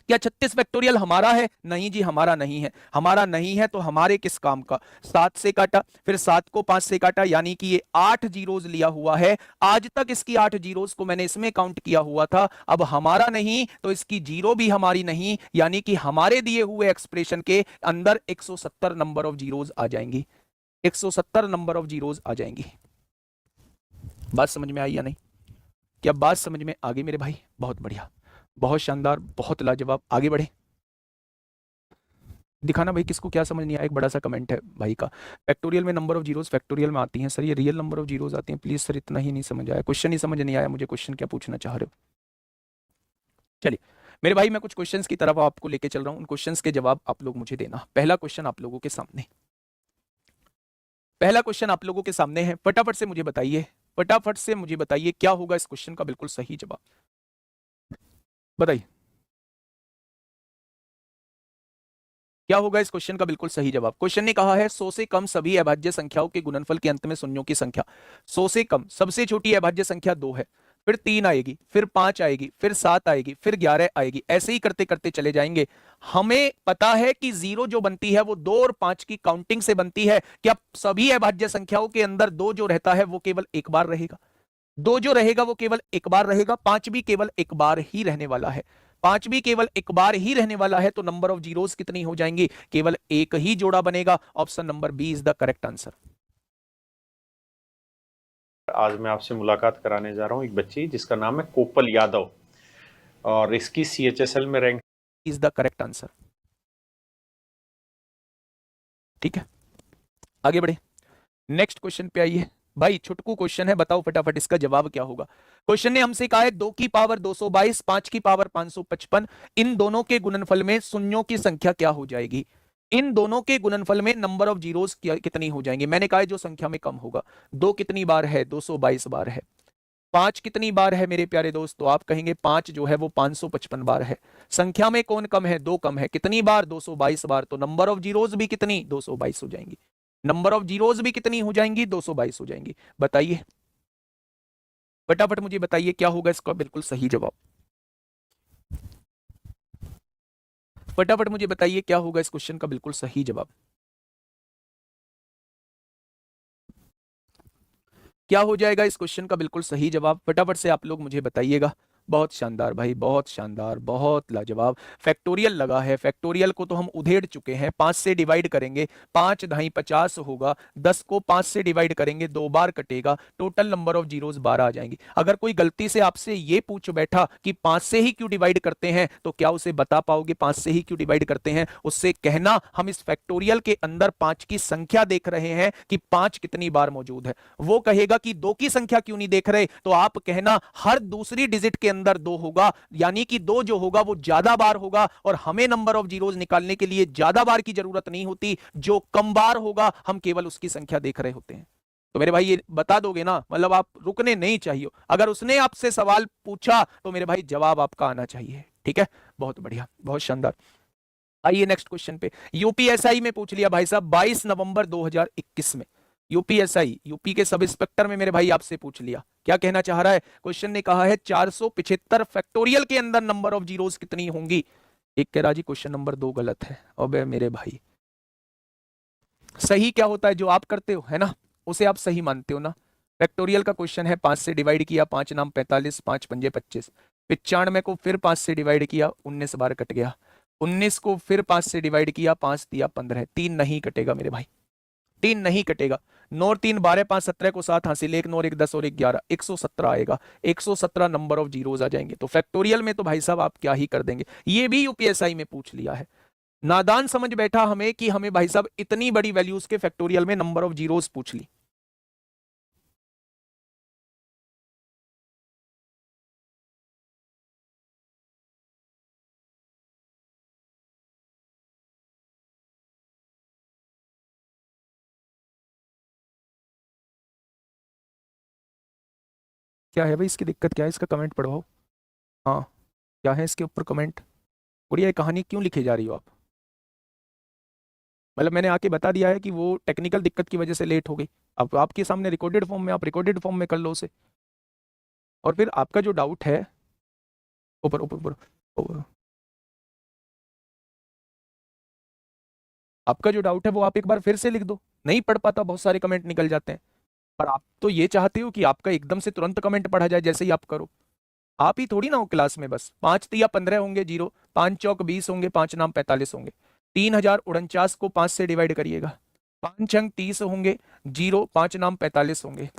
क्या 36 फैक्टोरियल हमारा है? नहीं जी, हमारा नहीं है। हमारा नहीं है तो हमारे किस काम का? 7 से काटा, फिर 7 को 5 से काटा, यानी कि ये 8 जीरोस लिया हुआ है। आज तक इसकी 8 जीरोस को मैंने इसमें काउंट किया हुआ था। अब हमारा नहीं तो इसकी जीरो भी हमारी नहीं, यानी कि हमारे दिए हुए एक्सप्रेशन के अंदर 170 नंबर ऑफ जीरोस आ जाएंगी। 170 नंबर ऑफ जीरोस आ जाएंगी। बात समझ में आई या नहीं? क्या बात समझ में आ गई मेरे भाई? बहुत बढ़िया, बहुत शानदार, बहुत लाजवाब। आगे बढ़े, दिखाना भाई किसको क्या समझ नहीं आया। एक बड़ा सा कमेंट है भाई का, फैक्टोरियल में नंबर ऑफ जीरोस फैक्टोरियल में आती हैं सर, ये रियल नंबर ऑफ जीरोस आती हैं। प्लीज सर, इतना ही नहीं समझ आया, क्वेश्चन ही समझ नहीं आया मुझे, क्वेश्चन क्या पूछना चाह रहे हो? चलिए मेरे भाई, मैं कुछ क्वेश्चंस की तरफ आपको लेके चल रहा हूं, उन क्वेश्चंस के जवाब आप लोग मुझे देना। पहला क्वेश्चन आप लोगों के सामने, पहला क्वेश्चन आप लोगों के सामने है। फटाफट से मुझे बताइए, फटाफट से मुझे बताइए क्या होगा इस क्वेश्चन का बिल्कुल सही जवाब? बताइए क्या होगा इस क्वेश्चन का बिल्कुल सही जवाब? क्वेश्चन ने कहा है 100 से कम सभी अभाज्य संख्याओं के गुणनफल के अंत में शून्यों की संख्या। 100 से कम सबसे छोटी अभाज्य संख्या 2 है, फिर 3 आएगी, फिर 5 आएगी, फिर 7 आएगी, फिर 11 आएगी, ऐसे ही करते करते चले जाएंगे। हमें पता है कि 0 जो बनती है वो 2 और 5 की काउंटिंग से बनती है। क्या सभी अभाज्य संख्याओं के अंदर 2 जो रहता है वो केवल एक बार रहेगा? 2 जो रहेगा वो केवल एक बार रहेगा। 5 भी केवल एक बार ही रहने वाला है। 5 भी केवल एक बार ही रहने वाला है, तो नंबर ऑफ जीरोस कितनी हो जाएंगी? केवल एक ही जोड़ा बनेगा। Option number B is the correct answer. आज मैं आपसे मुलाकात कराने जा रहा हूं एक बच्ची जिसका नाम है कोपल यादव और इसकी CHSL में rank is the correct answer. ठीक है, आगे बढ़े, नेक्स्ट क्वेश्चन पे आइए। भाई छुटकू क्वेश्चन है, बताओ फटाफट इसका जवाब क्या होगा। क्वेश्चन ने हमसे कहा है 2 की पावर 222, 5 की पावर 555, इन दोनों के गुणनफल में शून्यों की संख्या क्या हो जाएगी? इन दोनों के गुणनफल में नंबर ऑफ जीरोस कितनी हो जाएंगी? मैंने कहा है जो संख्या में कम होगा। 2 कितनी बार है? 222 बार है। 5 कितनी बार है मेरे प्यारे दोस्त? तो आप कहेंगे 5 जो है वो 555 बार है। संख्या में कौन कम है? 2 कम है। कितनी बार? 222 बार। तो नंबर ऑफ जीरोस भी कितनी? 222 हो जाएंगी। नंबर ऑफ जीरोस भी कितनी हो जाएंगी? 222 हो जाएंगी। बताइए फटाफट, मुझे बताइए क्या होगा इसका बिल्कुल सही जवाब। फटाफट मुझे बताइए क्या होगा इस क्वेश्चन का बिल्कुल सही जवाब। क्या हो जाएगा इस क्वेश्चन का बिल्कुल सही जवाब? फटाफट से आप लोग मुझे बताइएगा। बहुत शानदार भाई, बहुत शानदार, बहुत लाजवाब। फैक्टोरियल लगा है। फैक्टोरियल को तो हम उधेड़ चुके हैं। 5 से डिवाइड करेंगे, 5 ढाई 50 होगा। 10 को 5 से डिवाइड करेंगे, 2 बार कटेगा। टोटल नंबर ऑफ जीरोस 12 आ जाएंगी। अगर कोई गलती से आपसे ये पूछ बैठा कि 5 से ही क्यों डिवाइड करते हैं, तो क्या उसे बता पाओगे 5 से ही क्यों डिवाइड करते हैं? उससे कहना हम इस फैक्टोरियल के अंदर 5 की संख्या देख रहे हैं कि 5 कितनी बार मौजूद है। वो कहेगा कि 2 की संख्या क्यों नहीं देख रहे, तो आप कहना हर दूसरी डिजिट के अंदर 2 होगा, यानी कि 2 जो होगा वो ज्यादा बार होगा। और हमें नंबर ऑफ जीरोस निकालने के लिए ज्यादा बार की जरूरत नहीं होती, जो कम बार होगा हम केवल उसकी संख्या देख रहे होते हैं। तो मेरे भाई ये बता दोगे ना, मतलब आप रुकने नहीं चाहिए। अगर उसने आपसे सवाल पूछा तो मेरे भाई जवाब आपका आना चाहिए। ठीक है, बहुत बढ़िया, बहुत शानदार। आइए नेक्स्ट क्वेश्चन पे। यूपीएसआई में पूछ लिया भाई साहब 22 नवंबर 2021 में। यूपीएसआई, यूपी के सब इंस्पेक्टर में मेरे भाई आपसे पूछ लिया। क्या कहना चाह रहा है? क्वेश्चन ने कहा है 475 फैक्टोरियल के अंदर नंबर ऑफ जीरोस कितनी होंगी? एक कह रहा जी क्वेश्चन नंबर 2 गलत है। अबे मेरे भाई, सही क्या होता है? जो आप करते हो है ना, उसे आप सही मानते हो ना। फैक्टोरियल का क्वेश्चन है 5 से डिवाइड किया, 5 नाम 45, 5 पंजे 25। 95 को फिर 5 से डिवाइड किया, 19 बार कट गया। 19 को फिर 5 से डिवाइड किया, 5 दिया 15। 3 नहीं कटेगा मेरे भाई, 3 नहीं कटेगा। 9 और 3 12, 5 17 को 7 हासिल, 1 9 1 10 और 1 11, 117 आएगा। 117 नंबर ऑफ जीरोस आ जाएंगे। तो फैक्टोरियल में तो भाई साहब आप क्या ही कर देंगे। ये भी यूपीएसआई में पूछ लिया है। नादान समझ बैठा हमें कि हमें भाई साहब इतनी बड़ी वैल्यूज के फैक्टोरियल में नंबर ऑफ जीरोस पूछ ली। क्या है भाई इसकी दिक्कत? क्या है इसका? कमेंट पढ़वाओ। हाँ, क्या है इसके ऊपर कमेंट? गुड़िया ये कहानी क्यों लिखे जा रही हो आप? मतलब मैंने आके बता दिया है कि वो टेक्निकल दिक्कत की वजह से लेट हो गई। अब आपके सामने रिकॉर्डेड फॉर्म में, आप रिकॉर्डेड फॉर्म में कर लो उसे। और फिर आपका जो डाउट है, ऊपर ऊपर ऊपर ऊपर, आपका जो डाउट है वो आप एक बार फिर से लिख दो। नहीं पढ़ पाता, बहुत सारे कमेंट निकल जाते हैं। पर आप तो ये चाहते हो कि आपका एकदम से तुरंत कमेंट पढ़ा जाए जैसे ही आप करो। आप ही थोड़ी ना हो क्लास में। बस 5 तिया 15 होंगे जीरो, 5 चौक 20 होंगे, 5 नाम 45 होंगे। 3049 को 5 से डिवाइड करिएगा, 5 अंक 30 होंगे जीरो, 5 नाम 45 होंगे।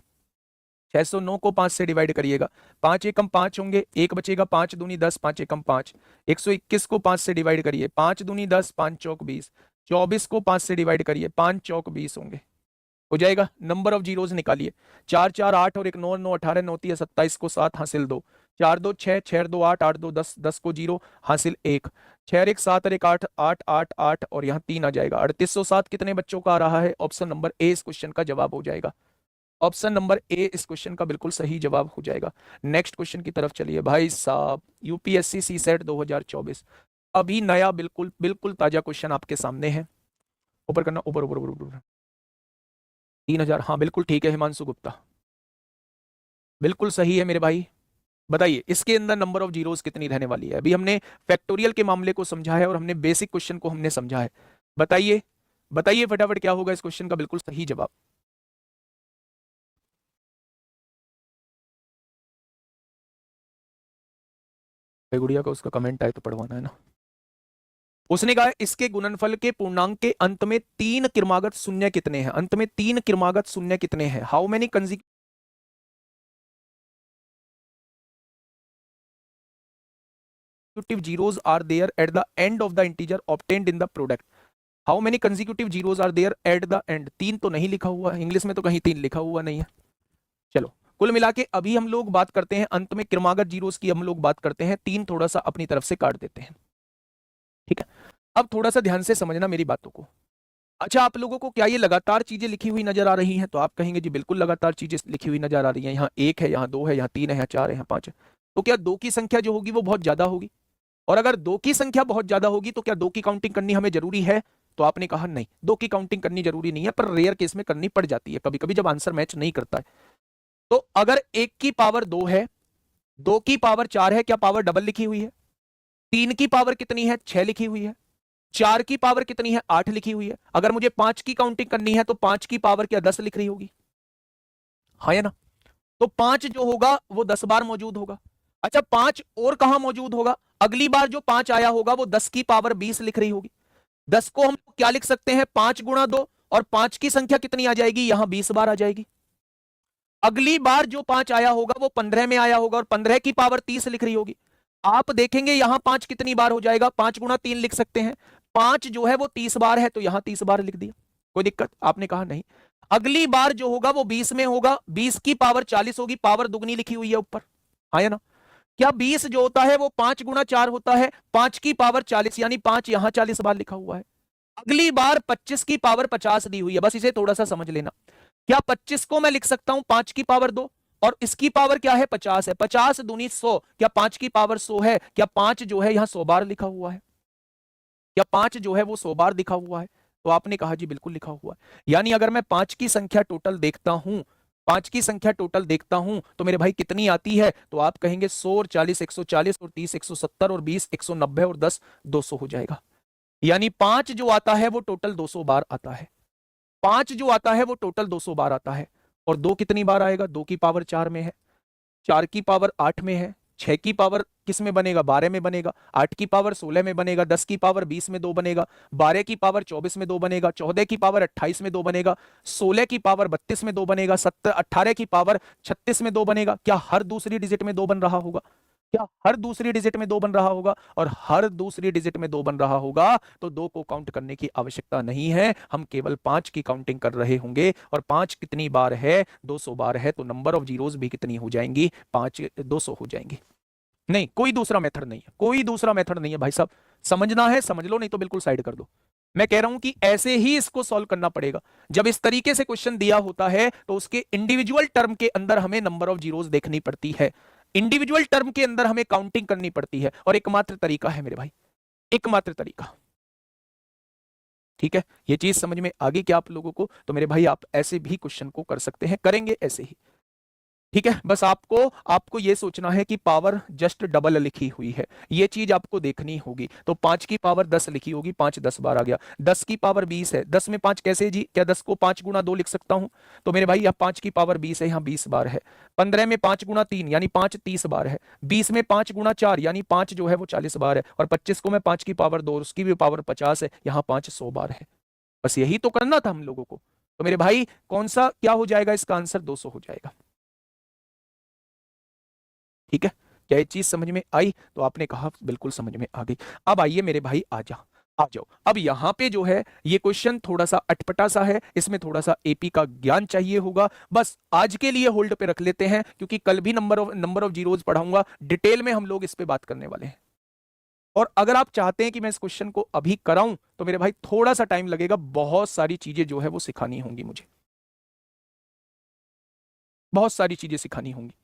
609 को 5 से डिवाइड करिएगा, 5 एकम 5 होंगे, 1 बचेगा, 5 दूनी 10, 5 एकम 5। 121 को 5 से डिवाइड करिए, 5 दूनी 10, 5 चौक 20। 24 को 5 से डिवाइड करिए, 5 चौक 20 होंगे। हो जाएगा। नंबर ऑफ जीरोस निकालिए। 4 4 8 और 1 9 9 18 9 3 27 को 7 हासिल 2, 4 2 6 6 2 8 8 2 10 10 को 0 हासिल 1, 6 1 7 और 1 8 8 8 8 और यहाँ 3 आ जाएगा। 3807 कितने बच्चों का आ रहा है? ऑप्शन नंबर ए इस क्वेश्चन का जवाब हो जाएगा। ऑप्शन नंबर ए इस क्वेश्चन का बिल्कुल सही जवाब हो जाएगा। नेक्स्ट क्वेश्चन की तरफ चलिए भाई साहब। यूपीएससी सीसेट 2024 अभी नया बिल्कुल बिल्कुल ताजा क्वेश्चन आपके सामने है। ऊपर करना, ऊपर ऊपर ऊपर ऊपर। 3000, हाँ बिल्कुल ठीक है हिमांशु गुप्ता, बिल्कुल सही है मेरे भाई। बताइए इसके अंदर नंबर ऑफ जीरोस कितनी रहने वाली है? अभी हमने फैक्टोरियल के मामले को समझा है और हमने बेसिक क्वेश्चन को हमने समझा है। बताइए बताइए फटाफट क्या होगा इस क्वेश्चन का बिल्कुल सही जवाब। गुड़िया का उसका कमेंट आए तो पढ़वाना है ना। उसने कहा इसके गुणनफल के पूर्णांक के अंत में 3 क्रमागत शून्य कितने हैं? अंत में 3 क्रमागत शून्य कितने हैं? How many consecutive zeros are there at the end of the integer obtained in the product? How many consecutive zeros are there at the end? 3 तो नहीं लिखा हुआ है, इंग्लिश में तो कहीं 3 लिखा हुआ नहीं है। चलो कुल मिला के अभी हम लोग बात करते हैं अंत में क्रमागत जीरोस की, हम लोग बात करते हैं 3 थोड़ा सा अपनी तरफ से काट देते हैं। ठीक है, अब थोड़ा सा ध्यान से समझना मेरी बातों को। अच्छा आप लोगों को क्या ये लगातार चीजें लिखी हुई नजर आ रही हैं? तो आप कहेंगे जी बिल्कुल लगातार चीजें लिखी हुई नजर आ रही हैं। यहाँ 1 है, यहाँ 2 है, यहाँ 3 है, यहाँ 4 है, यहाँ 5 है। तो क्या 2 की संख्या जो होगी वो बहुत ज्यादा होगी? और अगर 2 की संख्या बहुत ज्यादा होगी तो क्या 2 की काउंटिंग करनी हमें जरूरी है? तो आपने कहा नहीं, 2 की काउंटिंग करनी जरूरी नहीं है, पर रेयर केस में करनी पड़ जाती है कभी कभी जब आंसर मैच नहीं करता है। तो अगर 1 की पावर 2 है, 2 की पावर 4 है, क्या पावर डबल लिखी हुई है? 3 की पावर कितनी है? 6 लिखी हुई है। 4 की पावर कितनी है? 8 लिखी हुई है। अगर मुझे 5 की काउंटिंग करनी है तो 5 की पावर क्या 10 लिख रही होगी? हाँ या ना? तो 5 जो होगा वो 10 बार मौजूद होगा। अच्छा 5 और कहां मौजूद होगा? अगली बार जो 5 आया होगा वो 10 की पावर 20 लिख रही होगी। 10 को हम क्या लिख सकते हैं? 5 गुणा 2, और 5 की संख्या कितनी आ जाएगी? यहां 20 बार आ जाएगी। अगली बार जो 5 आया होगा वो 15 में आया होगा और 15 की पावर 30 लिख रही होगी। आप देखेंगे यहां 5 कितनी बार हो जाएगा? 5 गुणा 3 लिख सकते हैं। 5 जो है वो 30 बार है तो यहां 30 बार लिख दिया। कोई दिक्कत? आपने कहा नहीं। अगली बार जो होगा वो 20 में होगा, 20 की पावर 40 होगी, पावर दुगनी लिखी हुई है ऊपर। हाँ या ना? क्या 20 जो होता है वो 5 गुणा 4 होता है, 5 की पावर 40, यानी 5 यहां 40 बार लिखा हुआ है। अगली बार 25 की पावर 50 दी हुई है, बस इसे थोड़ा सा समझ लेना। क्या 25 को मैं लिख सकता हूं 5 की पावर 2, और इसकी पावर क्या है? 50 है। 50 दूनी 100, क्या 5 की पावर 100 है? क्या 5 जो है यहां 100 बार लिखा हुआ है? क्या 5 जो है वो 100 बार लिखा हुआ है? तो आपने कहा जी बिल्कुल लिखा हुआ है। यानी अगर मैं 5 की संख्या टोटल देखता हूं, 5 की संख्या टोटल देखता हूं तो मेरे भाई कितनी आती है? तो आप कहेंगे 100 और 40 140 और 30 170 और 20 190 और 10 200 हो जाएगा। यानी 5 जो आता है वो टोटल 200 बार आता है। 5 जो आता है वो टोटल 200 बार आता है। और 2 कितनी बार आएगा? 2 की पावर 4 में है, 4 की पावर 8 में है, 6 की पावर किस में बनेगा? 12 में बनेगा, 8 की पावर 16 में बनेगा, 10 की पावर 20 में 2 बनेगा, 12 की पावर 24 में 2 बनेगा, 14 की पावर 28 में 2 बनेगा, 16 की पावर 32 में 2 बनेगा, 18 की पावर 36 में 2 बनेगा। क्या हर दूसरी डिजिट में 2 बन रहा होगा? क्या हर दूसरी डिजिट में 2 बन रहा होगा? और हर दूसरी डिजिट में 2 बन रहा होगा तो 2 को काउंट करने की आवश्यकता नहीं है, हम केवल 5 की काउंटिंग कर रहे होंगे। और 5 कितनी बार है? 200 बार है, तो नंबर ऑफ जीरोस भी कितनी हो जाएंगी? 5 200 हो जाएंगी। नहीं, कोई दूसरा मेथड नहीं है, कोई दूसरा मेथड नहीं है भाई साहब। समझना है समझ लो, नहीं तो बिल्कुल साइड कर दो। मैं कह रहा हूं कि ऐसे ही इसको सॉल्व करना पड़ेगा। जब इस तरीके से क्वेश्चन दिया होता है तो उसके इंडिविजुअल टर्म के अंदर हमें नंबर ऑफ जीरोस देखनी पड़ती है, इंडिविजुअल टर्म के अंदर हमें काउंटिंग करनी पड़ती है। और एकमात्र तरीका है मेरे भाई, एकमात्र तरीका। ठीक है, ये चीज समझ में आ गई क्या आप लोगों को? तो मेरे भाई आप ऐसे भी क्वेश्चन को कर सकते हैं, करेंगे ऐसे ही। ठीक है, बस आपको ये सोचना है कि पावर जस्ट डबल लिखी हुई है, ये चीज आपको देखनी होगी। तो 5 की पावर 10 लिखी होगी, 5 10 बार आ गया। 10 की पावर 20 है, 10 में 5 कैसे जी? क्या 10 को 5 गुणा 2 लिख सकता हूं? तो मेरे भाई यहाँ 5 की पावर 20 है, यहाँ 20 बार है। 15 में 5 गुणा 3 यानी 5 30 बार है। 20 में 5 गुणा 4 यानी 5 जो है वो 40 बार है। और 25 को मैं 5 की पावर 2, उसकी भी पावर 50 है, यहाँ 5 100 बार है। बस यही तो करना था हम लोगों को। तो मेरे भाई कौन सा क्या हो जाएगा? इसका आंसर 200 हो जाएगा। ठीक है, क्या ये चीज समझ में आई? तो आपने कहा बिल्कुल समझ में आ गई। अब आइए मेरे भाई आ जाओ। अब यहां पे जो है ये क्वेश्चन थोड़ा सा अटपटा सा है, इसमें थोड़ा सा एपी का ज्ञान चाहिए होगा। बस आज के लिए होल्ड पे रख लेते हैं, क्योंकि कल भी नंबर ऑफ जीरोस पढ़ाऊंगा, डिटेल में हम लोग इस पे बात करने वाले हैं। और अगर आप चाहते हैं कि मैं इस क्वेश्चन को अभी कराऊं तो मेरे भाई थोड़ा सा टाइम लगेगा, बहुत सारी चीजें जो है वो सिखानी होंगी मुझे, बहुत सारी चीजें सिखानी होंगी।